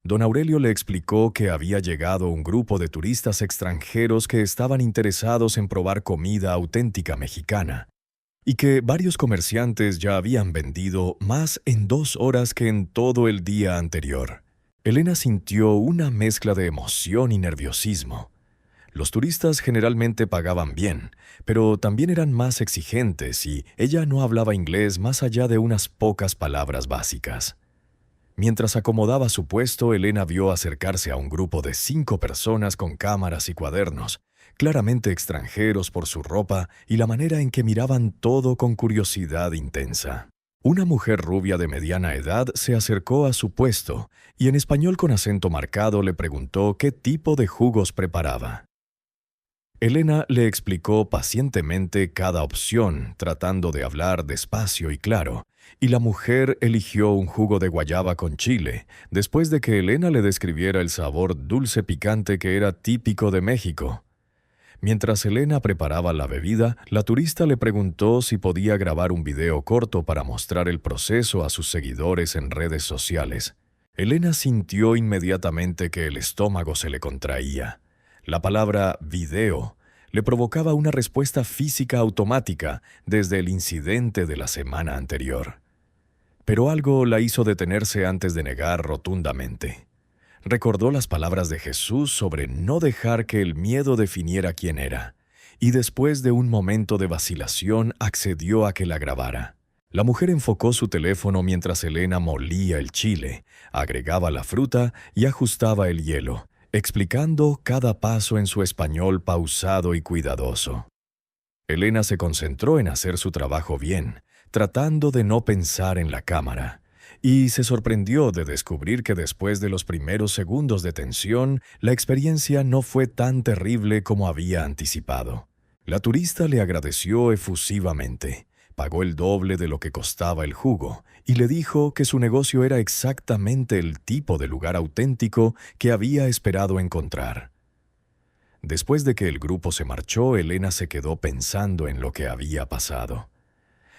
Don Aurelio le explicó que había llegado un grupo de turistas extranjeros que estaban interesados en probar comida auténtica mexicana, y que varios comerciantes ya habían vendido más en 2 horas que en todo el día anterior. Elena sintió una mezcla de emoción y nerviosismo. Los turistas generalmente pagaban bien, pero también eran más exigentes y ella no hablaba inglés más allá de unas pocas palabras básicas. Mientras acomodaba su puesto, Elena vio acercarse a un grupo de 5 personas con cámaras y cuadernos, claramente extranjeros por su ropa y la manera en que miraban todo con curiosidad intensa. Una mujer rubia de mediana edad se acercó a su puesto y en español con acento marcado le preguntó qué tipo de jugos preparaba. Elena le explicó pacientemente cada opción, tratando de hablar despacio y claro, y la mujer eligió un jugo de guayaba con chile, después de que Elena le describiera el sabor dulce picante que era típico de México. Mientras Elena preparaba la bebida, la turista le preguntó si podía grabar un video corto para mostrar el proceso a sus seguidores en redes sociales. Elena sintió inmediatamente que el estómago se le contraía. La palabra video le provocaba una respuesta física automática desde el incidente de la semana anterior. Pero algo la hizo detenerse antes de negar rotundamente. Recordó las palabras de Jesús sobre no dejar que el miedo definiera quién era, y después de un momento de vacilación accedió a que la grabara. La mujer enfocó su teléfono mientras Elena molía el chile, agregaba la fruta y ajustaba el hielo, explicando cada paso en su español pausado y cuidadoso. Elena se concentró en hacer su trabajo bien, tratando de no pensar en la cámara, y se sorprendió de descubrir que después de los primeros segundos de tensión, la experiencia no fue tan terrible como había anticipado. La turista le agradeció efusivamente, pagó el doble de lo que costaba el jugo y le dijo que su negocio era exactamente el tipo de lugar auténtico que había esperado encontrar. Después de que el grupo se marchó, Elena se quedó pensando en lo que había pasado.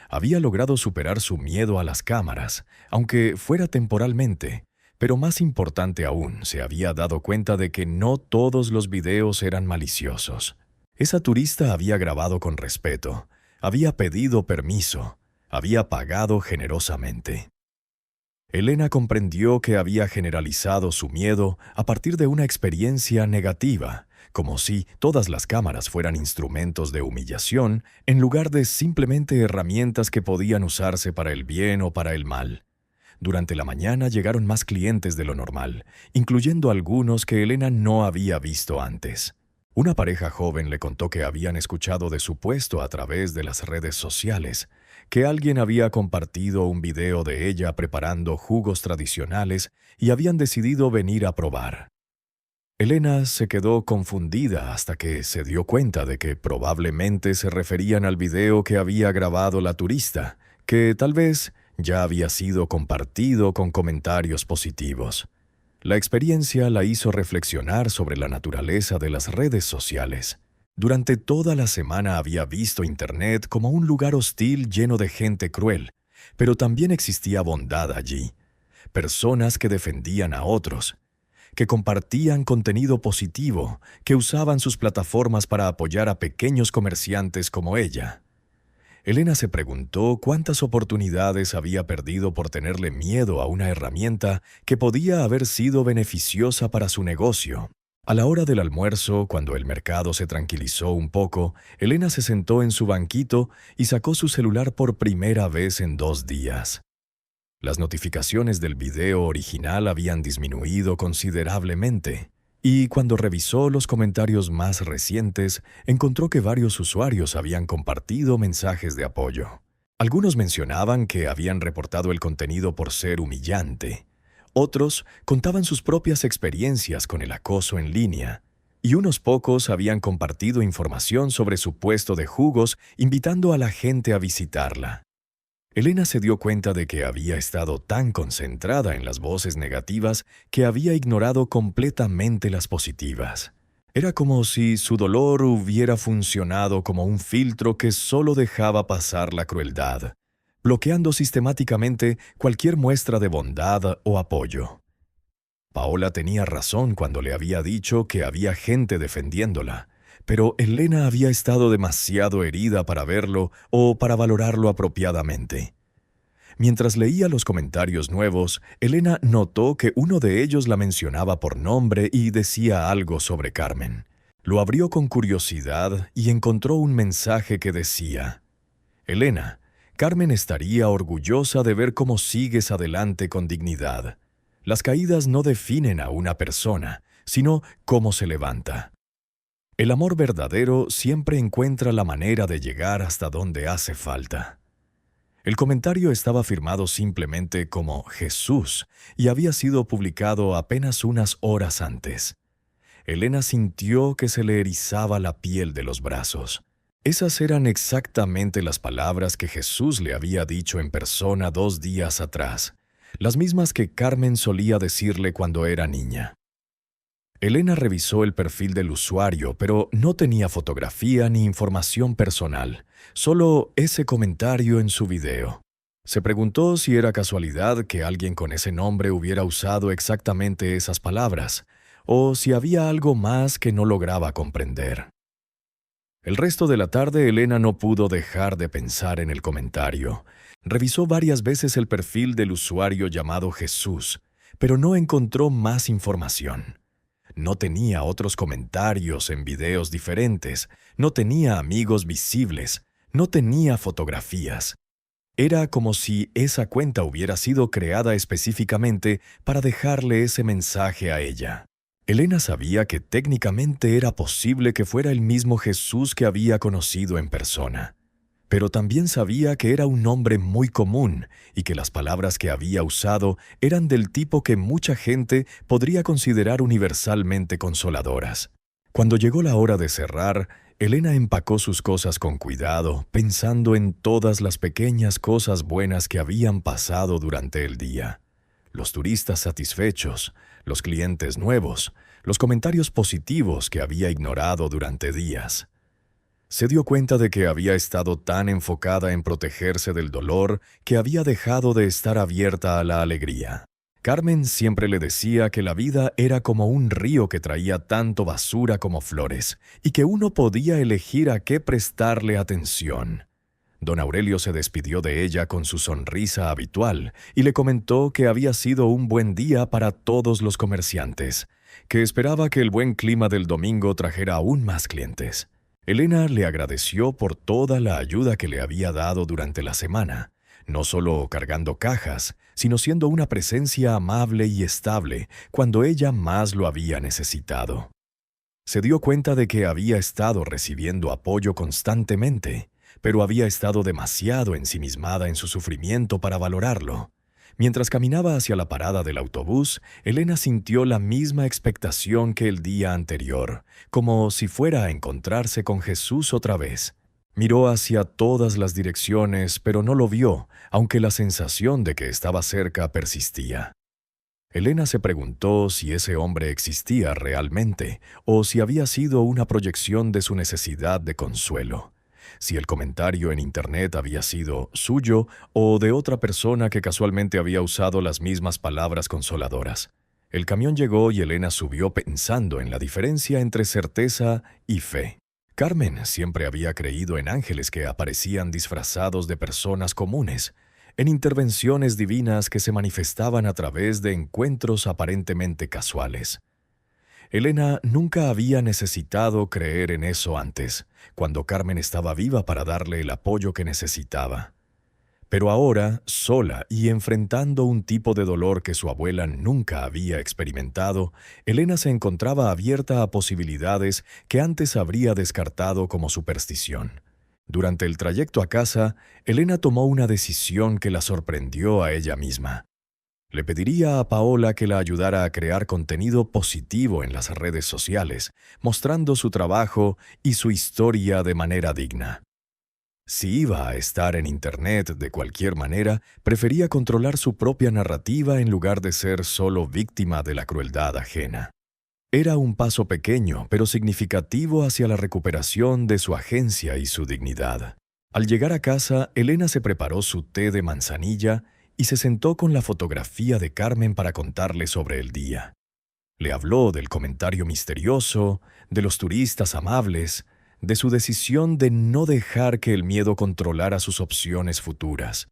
Había logrado superar su miedo a las cámaras, aunque fuera temporalmente, pero más importante aún, se había dado cuenta de que no todos los videos eran maliciosos. Esa turista había grabado con respeto, había pedido permiso, había pagado generosamente. Elena comprendió que había generalizado su miedo a partir de una experiencia negativa, como si todas las cámaras fueran instrumentos de humillación en lugar de simplemente herramientas que podían usarse para el bien o para el mal. Durante la mañana llegaron más clientes de lo normal, incluyendo algunos que Elena no había visto antes. Una pareja joven le contó que habían escuchado de su puesto a través de las redes sociales, que alguien había compartido un video de ella preparando jugos tradicionales y habían decidido venir a probar. Elena se quedó confundida hasta que se dio cuenta de que probablemente se referían al video que había grabado la turista, que tal vez ya había sido compartido con comentarios positivos. La experiencia la hizo reflexionar sobre la naturaleza de las redes sociales. Durante toda la semana había visto Internet como un lugar hostil lleno de gente cruel, pero también existía bondad allí. Personas que defendían a otros, que compartían contenido positivo, que usaban sus plataformas para apoyar a pequeños comerciantes como ella. Elena se preguntó cuántas oportunidades había perdido por tenerle miedo a una herramienta que podía haber sido beneficiosa para su negocio. A la hora del almuerzo, cuando el mercado se tranquilizó un poco, Elena se sentó en su banquito y sacó su celular por primera vez en 2 días. Las notificaciones del video original habían disminuido considerablemente, y cuando revisó los comentarios más recientes, encontró que varios usuarios habían compartido mensajes de apoyo. Algunos mencionaban que habían reportado el contenido por ser humillante. Otros contaban sus propias experiencias con el acoso en línea, y unos pocos habían compartido información sobre su puesto de jugos, invitando a la gente a visitarla. Elena se dio cuenta de que había estado tan concentrada en las voces negativas que había ignorado completamente las positivas. Era como si su dolor hubiera funcionado como un filtro que solo dejaba pasar la crueldad, bloqueando sistemáticamente cualquier muestra de bondad o apoyo. Paola tenía razón cuando le había dicho que había gente defendiéndola, pero Elena había estado demasiado herida para verlo o para valorarlo apropiadamente. Mientras leía los comentarios nuevos, Elena notó que uno de ellos la mencionaba por nombre y decía algo sobre Carmen. Lo abrió con curiosidad y encontró un mensaje que decía: «Elena, Carmen estaría orgullosa de ver cómo sigues adelante con dignidad. Las caídas no definen a una persona, sino cómo se levanta. El amor verdadero siempre encuentra la manera de llegar hasta donde hace falta». El comentario estaba firmado simplemente como Jesús y había sido publicado apenas unas horas antes. Elena sintió que se le erizaba la piel de los brazos. Esas eran exactamente las palabras que Jesús le había dicho en persona 2 días atrás, las mismas que Carmen solía decirle cuando era niña. Elena revisó el perfil del usuario, pero no tenía fotografía ni información personal, solo ese comentario en su video. Se preguntó si era casualidad que alguien con ese nombre hubiera usado exactamente esas palabras, o si había algo más que no lograba comprender. El resto de la tarde, Elena no pudo dejar de pensar en el comentario. Revisó varias veces el perfil del usuario llamado Jesús, pero no encontró más información. No tenía otros comentarios en videos diferentes, no tenía amigos visibles, no tenía fotografías. Era como si esa cuenta hubiera sido creada específicamente para dejarle ese mensaje a ella. Elena sabía que técnicamente era posible que fuera el mismo Jesús que había conocido en persona. Pero también sabía que era un nombre muy común y que las palabras que había usado eran del tipo que mucha gente podría considerar universalmente consoladoras. Cuando llegó la hora de cerrar, Elena empacó sus cosas con cuidado, pensando en todas las pequeñas cosas buenas que habían pasado durante el día. Los turistas satisfechos, los clientes nuevos, los comentarios positivos que había ignorado durante días. Se dio cuenta de que había estado tan enfocada en protegerse del dolor que había dejado de estar abierta a la alegría. Carmen siempre le decía que la vida era como un río que traía tanto basura como flores, y que uno podía elegir a qué prestarle atención. Don Aurelio se despidió de ella con su sonrisa habitual y le comentó que había sido un buen día para todos los comerciantes, que esperaba que el buen clima del domingo trajera aún más clientes. Elena le agradeció por toda la ayuda que le había dado durante la semana, no solo cargando cajas, sino siendo una presencia amable y estable cuando ella más lo había necesitado. Se dio cuenta de que había estado recibiendo apoyo constantemente, pero había estado demasiado ensimismada en su sufrimiento para valorarlo. Mientras caminaba hacia la parada del autobús, Elena sintió la misma expectación que el día anterior, como si fuera a encontrarse con Jesús otra vez. Miró hacia todas las direcciones, pero no lo vio, aunque la sensación de que estaba cerca persistía. Elena se preguntó si ese hombre existía realmente, o si había sido una proyección de su necesidad de consuelo. Si el comentario en Internet había sido suyo o de otra persona que casualmente había usado las mismas palabras consoladoras. El camión llegó y Elena subió pensando en la diferencia entre certeza y fe. Carmen siempre había creído en ángeles que aparecían disfrazados de personas comunes, en intervenciones divinas que se manifestaban a través de encuentros aparentemente casuales. Elena nunca había necesitado creer en eso antes, cuando Carmen estaba viva para darle el apoyo que necesitaba. Pero ahora, sola y enfrentando un tipo de dolor que su abuela nunca había experimentado, Elena se encontraba abierta a posibilidades que antes habría descartado como superstición. Durante el trayecto a casa, Elena tomó una decisión que la sorprendió a ella misma. Le pediría a Paola que la ayudara a crear contenido positivo en las redes sociales, mostrando su trabajo y su historia de manera digna. Si iba a estar en Internet de cualquier manera, prefería controlar su propia narrativa en lugar de ser solo víctima de la crueldad ajena. Era un paso pequeño, pero significativo hacia la recuperación de su agencia y su dignidad. Al llegar a casa, Elena se preparó su té de manzanilla y se sentó con la fotografía de Carmen para contarle sobre el día. Le habló del comentario misterioso, de los turistas amables, de su decisión de no dejar que el miedo controlara sus opciones futuras.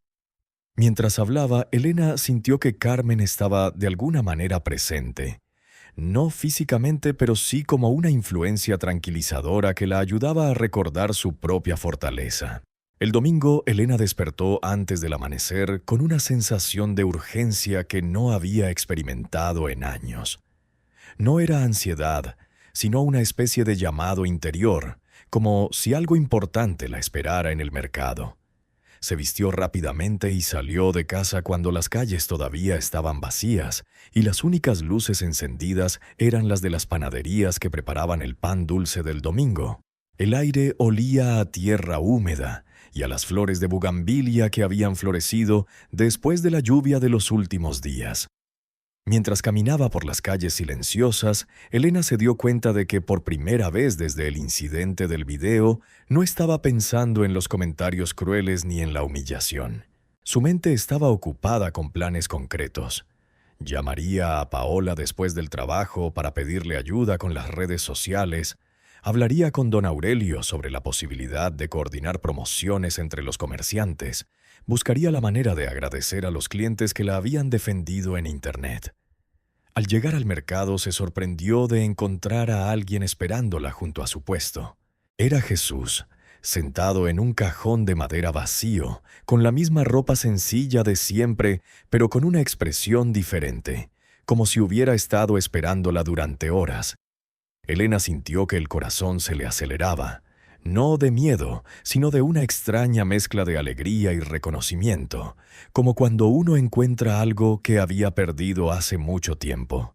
Mientras hablaba, Elena sintió que Carmen estaba de alguna manera presente. No físicamente, pero sí como una influencia tranquilizadora que la ayudaba a recordar su propia fortaleza. El domingo, Elena despertó antes del amanecer con una sensación de urgencia que no había experimentado en años. No era ansiedad, sino una especie de llamado interior, como si algo importante la esperara en el mercado. Se vistió rápidamente y salió de casa cuando las calles todavía estaban vacías y las únicas luces encendidas eran las de las panaderías que preparaban el pan dulce del domingo. El aire olía a tierra húmeda y a las flores de bugambilia que habían florecido después de la lluvia de los últimos días. Mientras caminaba por las calles silenciosas, Elena se dio cuenta de que por primera vez desde el incidente del video no estaba pensando en los comentarios crueles ni en la humillación. Su mente estaba ocupada con planes concretos. Llamaría a Paola después del trabajo para pedirle ayuda con las redes sociales. Hablaría con don Aurelio sobre la posibilidad de coordinar promociones entre los comerciantes. Buscaría la manera de agradecer a los clientes que la habían defendido en Internet. Al llegar al mercado se sorprendió de encontrar a alguien esperándola junto a su puesto. Era Jesús, sentado en un cajón de madera vacío, con la misma ropa sencilla de siempre, pero con una expresión diferente, como si hubiera estado esperándola durante horas. Elena sintió que el corazón se le aceleraba, no de miedo, sino de una extraña mezcla de alegría y reconocimiento, como cuando uno encuentra algo que había perdido hace mucho tiempo.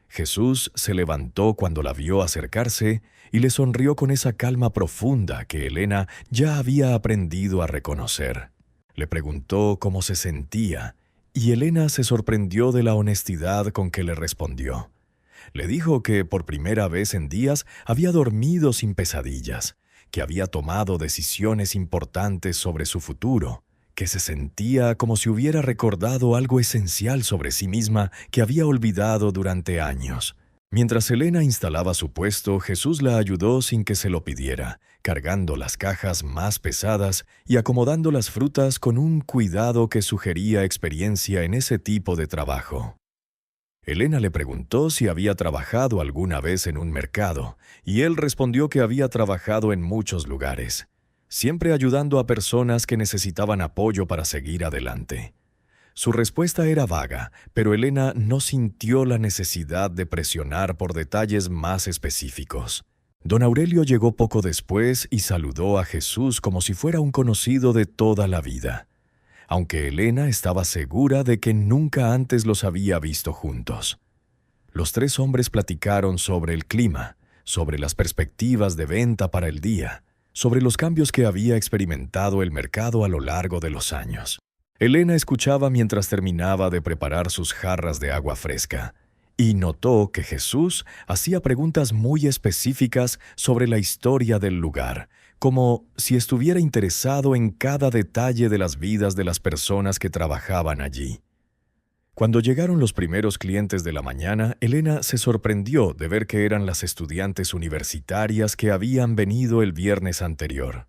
Jesús se levantó cuando la vio acercarse y le sonrió con esa calma profunda que Elena ya había aprendido a reconocer. Le preguntó cómo se sentía, y Elena se sorprendió de la honestidad con que le respondió. Le dijo que por primera vez en días había dormido sin pesadillas, que había tomado decisiones importantes sobre su futuro, que se sentía como si hubiera recordado algo esencial sobre sí misma que había olvidado durante años. Mientras Elena instalaba su puesto, Jesús la ayudó sin que se lo pidiera, cargando las cajas más pesadas y acomodando las frutas con un cuidado que sugería experiencia en ese tipo de trabajo. Elena le preguntó si había trabajado alguna vez en un mercado, y él respondió que había trabajado en muchos lugares, siempre ayudando a personas que necesitaban apoyo para seguir adelante. Su respuesta era vaga, pero Elena no sintió la necesidad de presionar por detalles más específicos. Don Aurelio llegó poco después y saludó a Jesús como si fuera un conocido de toda la vida, aunque Elena estaba segura de que nunca antes los había visto juntos. Los tres hombres platicaron sobre el clima, sobre las perspectivas de venta para el día, sobre los cambios que había experimentado el mercado a lo largo de los años. Elena escuchaba mientras terminaba de preparar sus jarras de agua fresca, y notó que Jesús hacía preguntas muy específicas sobre la historia del lugar, como si estuviera interesado en cada detalle de las vidas de las personas que trabajaban allí. Cuando llegaron los primeros clientes de la mañana, Elena se sorprendió de ver que eran las estudiantes universitarias que habían venido el viernes anterior.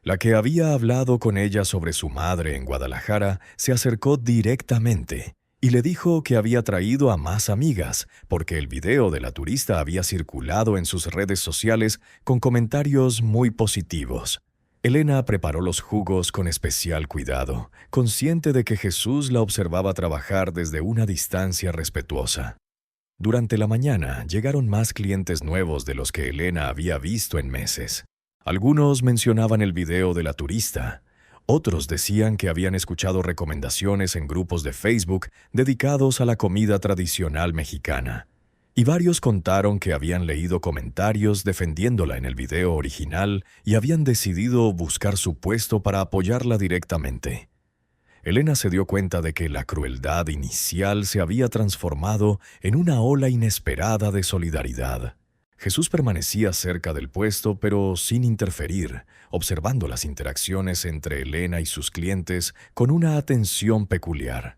La que había hablado con ella sobre su madre en Guadalajara se acercó directamente y le dijo que había traído a más amigas porque el video de la turista había circulado en sus redes sociales con comentarios muy positivos. Elena preparó los jugos con especial cuidado, consciente de que Jesús la observaba trabajar desde una distancia respetuosa. Durante la mañana llegaron más clientes nuevos de los que Elena había visto en meses. Algunos mencionaban el video de la turista. Otros decían que habían escuchado recomendaciones en grupos de Facebook dedicados a la comida tradicional mexicana. Y varios contaron que habían leído comentarios defendiéndola en el video original y habían decidido buscar su puesto para apoyarla directamente. Elena se dio cuenta de que la crueldad inicial se había transformado en una ola inesperada de solidaridad. Jesús permanecía cerca del puesto, pero sin interferir, observando las interacciones entre Elena y sus clientes con una atención peculiar.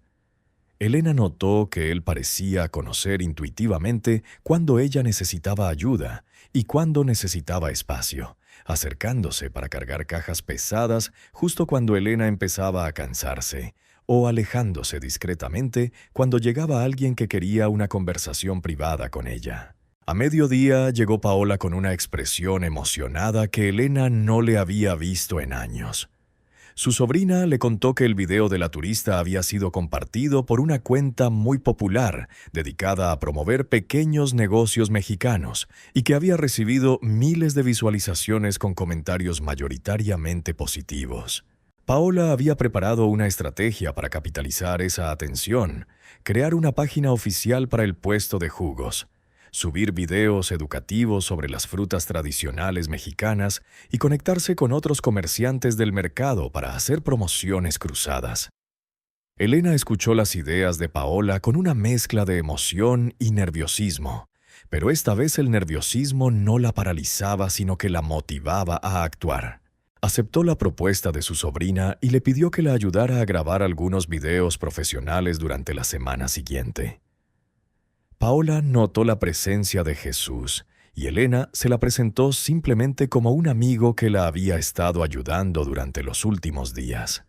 Elena notó que él parecía conocer intuitivamente cuándo ella necesitaba ayuda y cuándo necesitaba espacio, acercándose para cargar cajas pesadas justo cuando Elena empezaba a cansarse, o alejándose discretamente cuando llegaba alguien que quería una conversación privada con ella. A mediodía llegó Paola con una expresión emocionada que Elena no le había visto en años. Su sobrina le contó que el video de la turista había sido compartido por una cuenta muy popular dedicada a promover pequeños negocios mexicanos y que había recibido miles de visualizaciones con comentarios mayoritariamente positivos. Paola había preparado una estrategia para capitalizar esa atención, crear una página oficial para el puesto de jugos, subir videos educativos sobre las frutas tradicionales mexicanas y conectarse con otros comerciantes del mercado para hacer promociones cruzadas. Elena escuchó las ideas de Paola con una mezcla de emoción y nerviosismo, pero esta vez el nerviosismo no la paralizaba, sino que la motivaba a actuar. Aceptó la propuesta de su sobrina y le pidió que la ayudara a grabar algunos videos profesionales durante la semana siguiente. Paola notó la presencia de Jesús, y Elena se la presentó simplemente como un amigo que la había estado ayudando durante los últimos días.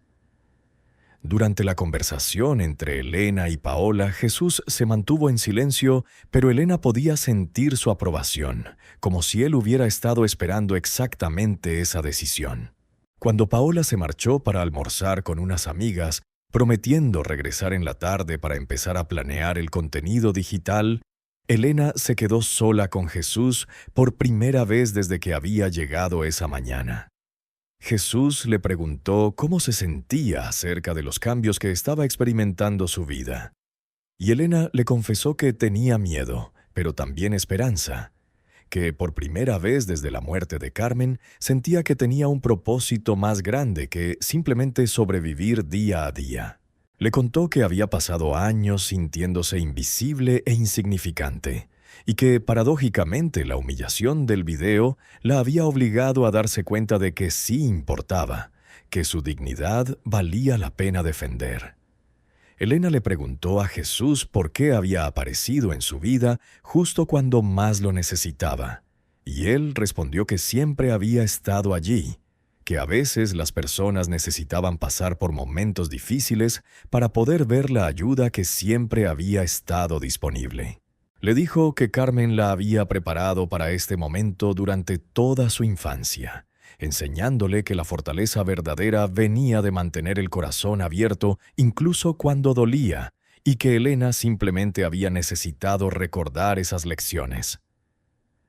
Durante la conversación entre Elena y Paola, Jesús se mantuvo en silencio, pero Elena podía sentir su aprobación, como si él hubiera estado esperando exactamente esa decisión. Cuando Paola se marchó para almorzar con unas amigas, prometiendo regresar en la tarde para empezar a planear el contenido digital, Elena se quedó sola con Jesús por primera vez desde que había llegado esa mañana. Jesús le preguntó cómo se sentía acerca de los cambios que estaba experimentando su vida. Y Elena le confesó que tenía miedo, pero también esperanza, que por primera vez desde la muerte de Carmen sentía que tenía un propósito más grande que simplemente sobrevivir día a día. Le contó que había pasado años sintiéndose invisible e insignificante, y que, paradójicamente, la humillación del video la había obligado a darse cuenta de que sí importaba, que su dignidad valía la pena defender. Elena le preguntó a Jesús por qué había aparecido en su vida justo cuando más lo necesitaba, y él respondió que siempre había estado allí, que a veces las personas necesitaban pasar por momentos difíciles para poder ver la ayuda que siempre había estado disponible. Le dijo que Carmen la había preparado para este momento durante toda su infancia, enseñándole que la fortaleza verdadera venía de mantener el corazón abierto incluso cuando dolía, y que Elena simplemente había necesitado recordar esas lecciones.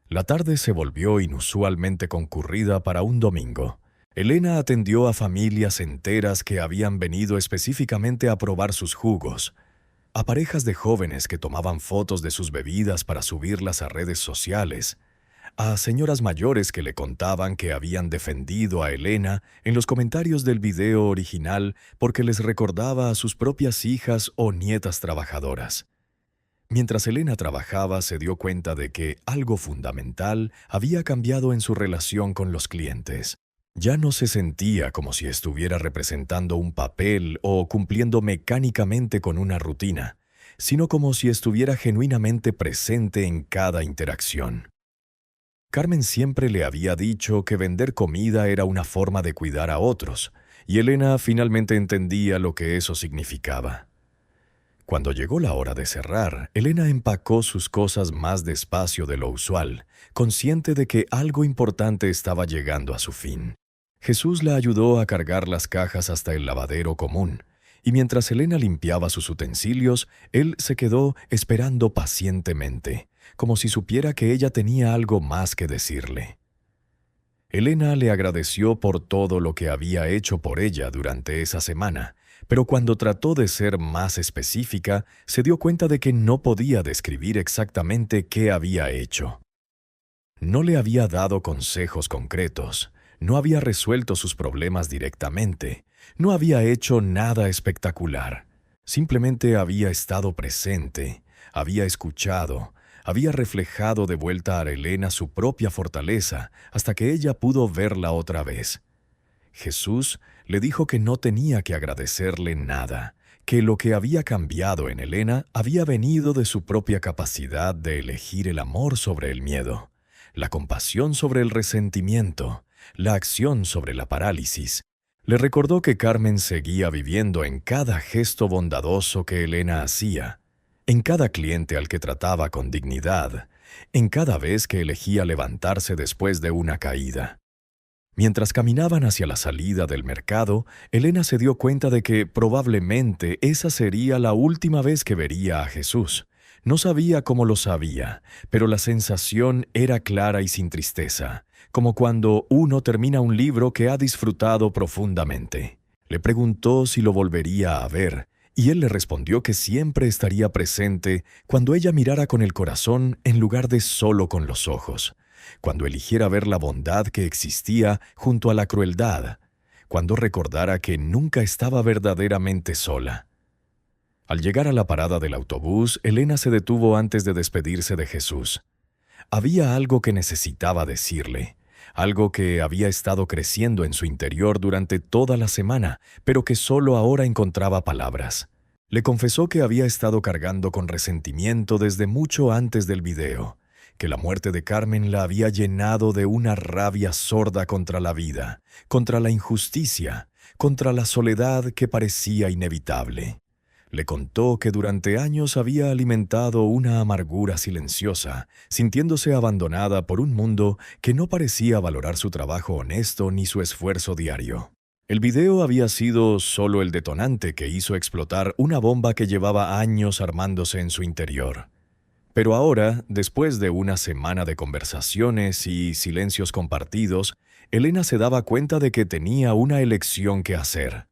La tarde se volvió inusualmente concurrida para un domingo. Elena atendió a familias enteras que habían venido específicamente a probar sus jugos, a parejas de jóvenes que tomaban fotos de sus bebidas para subirlas a redes sociales, a señoras mayores que le contaban que habían defendido a Elena en los comentarios del video original porque les recordaba a sus propias hijas o nietas trabajadoras. Mientras Elena trabajaba, se dio cuenta de que algo fundamental había cambiado en su relación con los clientes. Ya no se sentía como si estuviera representando un papel o cumpliendo mecánicamente con una rutina, sino como si estuviera genuinamente presente en cada interacción. Carmen siempre le había dicho que vender comida era una forma de cuidar a otros, y Elena finalmente entendía lo que eso significaba. Cuando llegó la hora de cerrar, Elena empacó sus cosas más despacio de lo usual, consciente de que algo importante estaba llegando a su fin. Jesús la ayudó a cargar las cajas hasta el lavadero común, y mientras Elena limpiaba sus utensilios, él se quedó esperando pacientemente, como si supiera que ella tenía algo más que decirle. Elena le agradeció por todo lo que había hecho por ella durante esa semana, pero cuando trató de ser más específica, se dio cuenta de que no podía describir exactamente qué había hecho. No le había dado consejos concretos, no había resuelto sus problemas directamente, no había hecho nada espectacular. Simplemente había estado presente, había escuchado, había reflejado de vuelta a Elena su propia fortaleza hasta que ella pudo verla otra vez. Jesús le dijo que no tenía que agradecerle nada, que lo que había cambiado en Elena había venido de su propia capacidad de elegir el amor sobre el miedo, la compasión sobre el resentimiento, la acción sobre la parálisis. Le recordó que Carmen seguía viviendo en cada gesto bondadoso que Elena hacía, en cada cliente al que trataba con dignidad, en cada vez que elegía levantarse después de una caída. Mientras caminaban hacia la salida del mercado, Elena se dio cuenta de que probablemente esa sería la última vez que vería a Jesús. No sabía cómo lo sabía, pero la sensación era clara y sin tristeza, como cuando uno termina un libro que ha disfrutado profundamente. Le preguntó si lo volvería a ver, y él le respondió que siempre estaría presente cuando ella mirara con el corazón en lugar de solo con los ojos, cuando eligiera ver la bondad que existía junto a la crueldad, cuando recordara que nunca estaba verdaderamente sola. Al llegar a la parada del autobús, Elena se detuvo antes de despedirse de Jesús. Había algo que necesitaba decirle, algo que había estado creciendo en su interior durante toda la semana, pero que solo ahora encontraba palabras. Le confesó que había estado cargando con resentimiento desde mucho antes del video, que la muerte de Carmen la había llenado de una rabia sorda contra la vida, contra la injusticia, contra la soledad que parecía inevitable. Le contó que durante años había alimentado una amargura silenciosa, sintiéndose abandonada por un mundo que no parecía valorar su trabajo honesto ni su esfuerzo diario. El video había sido solo el detonante que hizo explotar una bomba que llevaba años armándose en su interior. Pero ahora, después de una semana de conversaciones y silencios compartidos, Elena se daba cuenta de que tenía una elección que hacer.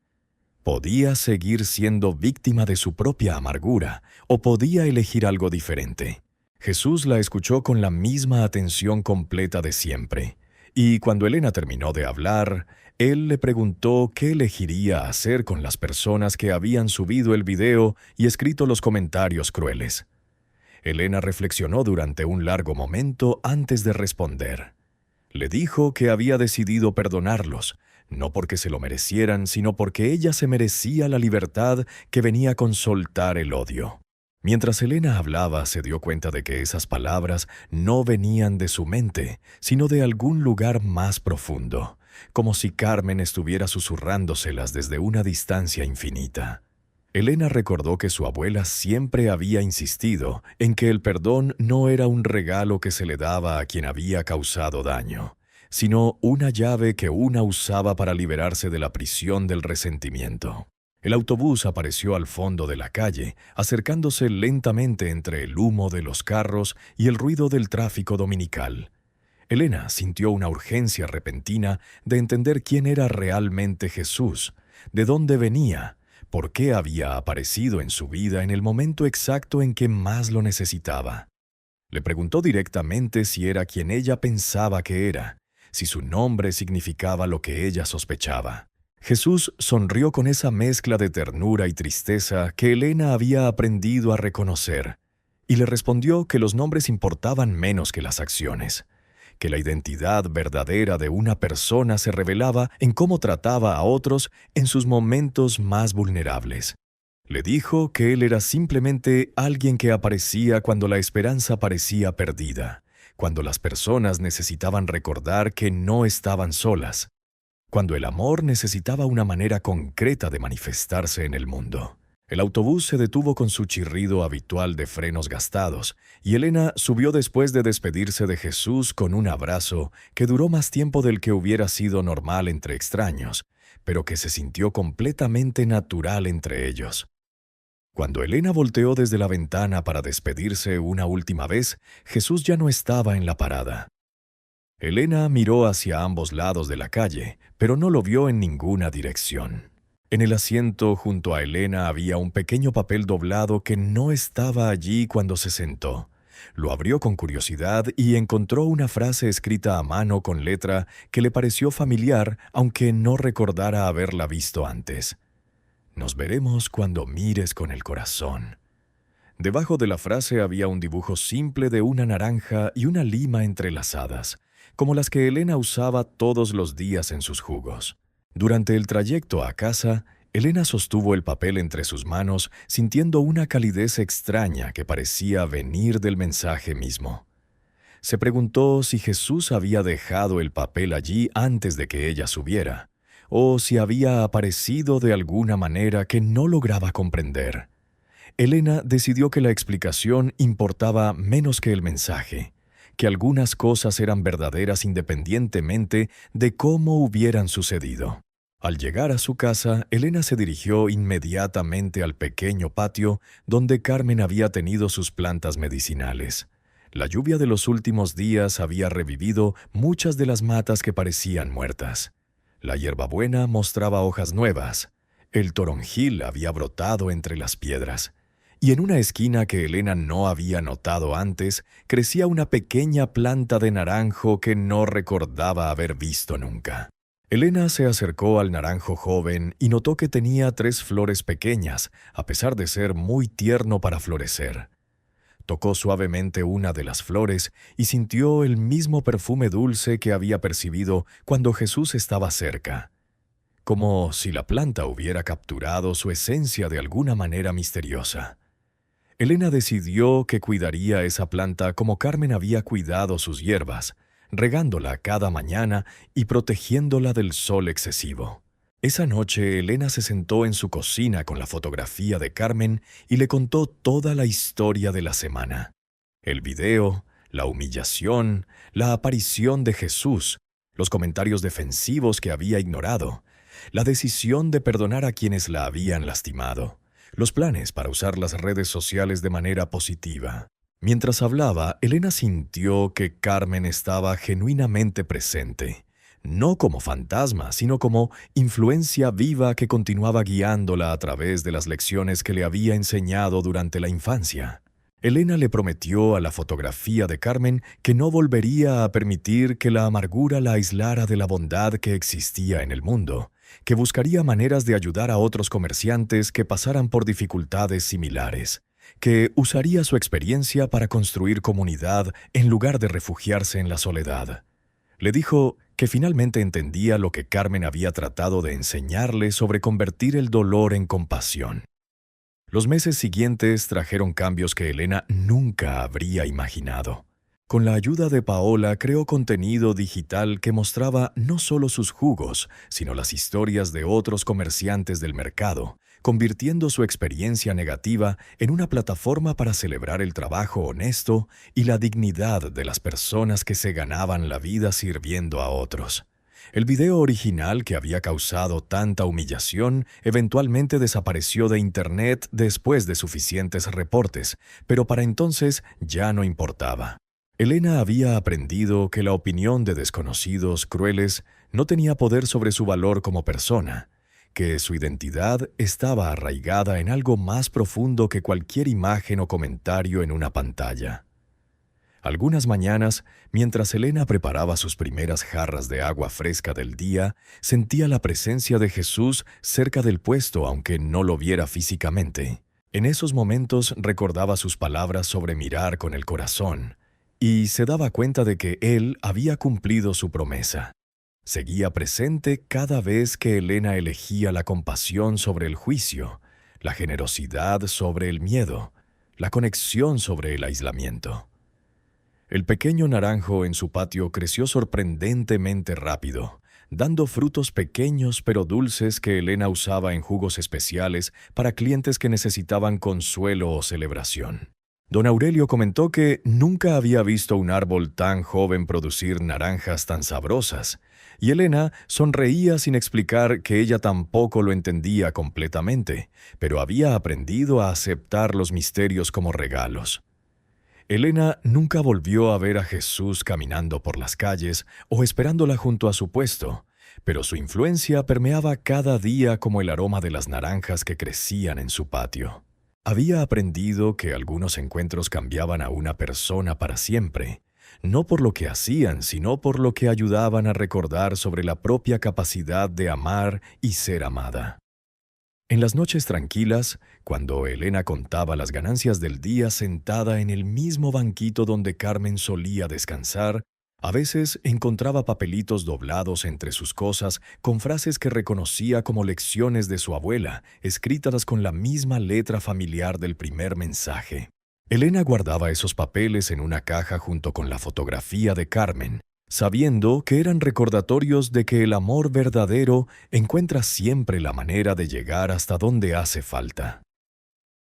Podía seguir siendo víctima de su propia amargura, o podía elegir algo diferente. Jesús la escuchó con la misma atención completa de siempre, y cuando Elena terminó de hablar, él le preguntó qué elegiría hacer con las personas que habían subido el video y escrito los comentarios crueles. Elena reflexionó durante un largo momento antes de responder. Le dijo que había decidido perdonarlos, no porque se lo merecieran, sino porque ella se merecía la libertad que venía con soltar el odio. Mientras Elena hablaba, se dio cuenta de que esas palabras no venían de su mente, sino de algún lugar más profundo, como si Carmen estuviera susurrándoselas desde una distancia infinita. Elena recordó que su abuela siempre había insistido en que el perdón no era un regalo que se le daba a quien había causado daño, sino una llave que una usaba para liberarse de la prisión del resentimiento. El autobús apareció al fondo de la calle, acercándose lentamente entre el humo de los carros y el ruido del tráfico dominical. Elena sintió una urgencia repentina de entender quién era realmente Jesús, de dónde venía, por qué había aparecido en su vida en el momento exacto en que más lo necesitaba. Le preguntó directamente si era quien ella pensaba que era, si su nombre significaba lo que ella sospechaba. Jesús sonrió con esa mezcla de ternura y tristeza que Elena había aprendido a reconocer, y le respondió que los nombres importaban menos que las acciones, que la identidad verdadera de una persona se revelaba en cómo trataba a otros en sus momentos más vulnerables. Le dijo que él era simplemente alguien que aparecía cuando la esperanza parecía perdida, cuando las personas necesitaban recordar que no estaban solas, cuando el amor necesitaba una manera concreta de manifestarse en el mundo. El autobús se detuvo con su chirrido habitual de frenos gastados, y Elena subió después de despedirse de Jesús con un abrazo que duró más tiempo del que hubiera sido normal entre extraños, pero que se sintió completamente natural entre ellos. Cuando Elena volteó desde la ventana para despedirse una última vez, Jesús ya no estaba en la parada. Elena miró hacia ambos lados de la calle, pero no lo vio en ninguna dirección. En el asiento junto a Elena había un pequeño papel doblado que no estaba allí cuando se sentó. Lo abrió con curiosidad y encontró una frase escrita a mano con letra que le pareció familiar, aunque no recordara haberla visto antes. Nos veremos cuando mires con el corazón. Debajo de la frase había un dibujo simple de una naranja y una lima entrelazadas, como las que Elena usaba todos los días en sus jugos. Durante el trayecto a casa, Elena sostuvo el papel entre sus manos, sintiendo una calidez extraña que parecía venir del mensaje mismo. Se preguntó si Jesús había dejado el papel allí antes de que ella subiera, o si había aparecido de alguna manera que no lograba comprender. Elena decidió que la explicación importaba menos que el mensaje, que algunas cosas eran verdaderas independientemente de cómo hubieran sucedido. Al llegar a su casa, Elena se dirigió inmediatamente al pequeño patio donde Carmen había tenido sus plantas medicinales. La lluvia de los últimos días había revivido muchas de las matas que parecían muertas. La hierbabuena mostraba hojas nuevas. El toronjil había brotado entre las piedras. Y en una esquina que Elena no había notado antes, crecía una pequeña planta de naranjo que no recordaba haber visto nunca. Elena se acercó al naranjo joven y notó que tenía 3 flores pequeñas, a pesar de ser muy tierno para florecer. Tocó suavemente una de las flores y sintió el mismo perfume dulce que había percibido cuando Jesús estaba cerca, como si la planta hubiera capturado su esencia de alguna manera misteriosa. Elena decidió que cuidaría esa planta como Carmen había cuidado sus hierbas, regándola cada mañana y protegiéndola del sol excesivo. Esa noche, Elena se sentó en su cocina con la fotografía de Carmen y le contó toda la historia de la semana. El video, la humillación, la aparición de Jesús, los comentarios defensivos que había ignorado, la decisión de perdonar a quienes la habían lastimado, los planes para usar las redes sociales de manera positiva. Mientras hablaba, Elena sintió que Carmen estaba genuinamente presente, no como fantasma, sino como influencia viva que continuaba guiándola a través de las lecciones que le había enseñado durante la infancia. Elena le prometió a la fotografía de Carmen que no volvería a permitir que la amargura la aislara de la bondad que existía en el mundo, que buscaría maneras de ayudar a otros comerciantes que pasaran por dificultades similares, que usaría su experiencia para construir comunidad en lugar de refugiarse en la soledad. Le dijo que finalmente entendía lo que Carmen había tratado de enseñarle sobre convertir el dolor en compasión. Los meses siguientes trajeron cambios que Elena nunca habría imaginado. Con la ayuda de Paola creó contenido digital que mostraba no solo sus jugos, sino las historias de otros comerciantes del mercado, convirtiendo su experiencia negativa en una plataforma para celebrar el trabajo honesto y la dignidad de las personas que se ganaban la vida sirviendo a otros. El video original, que había causado tanta humillación, eventualmente desapareció de Internet después de suficientes reportes, pero para entonces ya no importaba. Elena había aprendido que la opinión de desconocidos crueles no tenía poder sobre su valor como persona, que su identidad estaba arraigada en algo más profundo que cualquier imagen o comentario en una pantalla. Algunas mañanas, mientras Elena preparaba sus primeras jarras de agua fresca del día, sentía la presencia de Jesús cerca del puesto aunque no lo viera físicamente. En esos momentos recordaba sus palabras sobre mirar con el corazón, y se daba cuenta de que él había cumplido su promesa. Seguía presente cada vez que Elena elegía la compasión sobre el juicio, la generosidad sobre el miedo, la conexión sobre el aislamiento. El pequeño naranjo en su patio creció sorprendentemente rápido, dando frutos pequeños pero dulces que Elena usaba en jugos especiales para clientes que necesitaban consuelo o celebración. Don Aurelio comentó que nunca había visto un árbol tan joven producir naranjas tan sabrosas, y Elena sonreía sin explicar que ella tampoco lo entendía completamente, pero había aprendido a aceptar los misterios como regalos. Elena nunca volvió a ver a Jesús caminando por las calles o esperándola junto a su puesto, pero su influencia permeaba cada día como el aroma de las naranjas que crecían en su patio. Había aprendido que algunos encuentros cambiaban a una persona para siempre, no por lo que hacían, sino por lo que ayudaban a recordar sobre la propia capacidad de amar y ser amada. En las noches tranquilas, cuando Elena contaba las ganancias del día sentada en el mismo banquito donde Carmen solía descansar, a veces encontraba papelitos doblados entre sus cosas con frases que reconocía como lecciones de su abuela, escritas con la misma letra familiar del primer mensaje. Elena guardaba esos papeles en una caja junto con la fotografía de Carmen, sabiendo que eran recordatorios de que el amor verdadero encuentra siempre la manera de llegar hasta donde hace falta.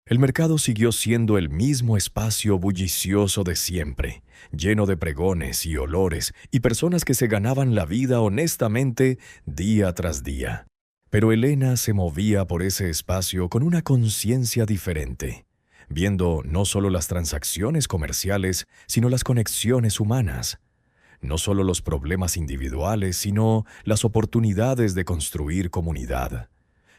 El mercado siguió siendo el mismo espacio bullicioso de siempre, lleno de pregones y olores y personas que se ganaban la vida honestamente día tras día. Pero Elena se movía por ese espacio con una conciencia diferente, viendo no solo las transacciones comerciales, sino las conexiones humanas. No solo los problemas individuales, sino las oportunidades de construir comunidad.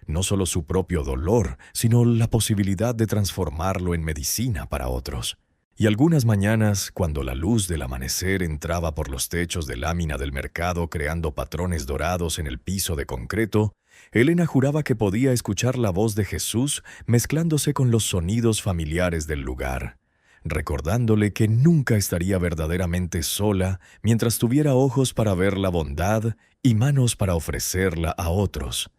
No solo su propio dolor, sino la posibilidad de transformarlo en medicina para otros. Y algunas mañanas, cuando la luz del amanecer entraba por los techos de lámina del mercado creando patrones dorados en el piso de concreto, Elena juraba que podía escuchar la voz de Jesús mezclándose con los sonidos familiares del lugar, recordándole que nunca estaría verdaderamente sola mientras tuviera ojos para ver la bondad y manos para ofrecerla a otros,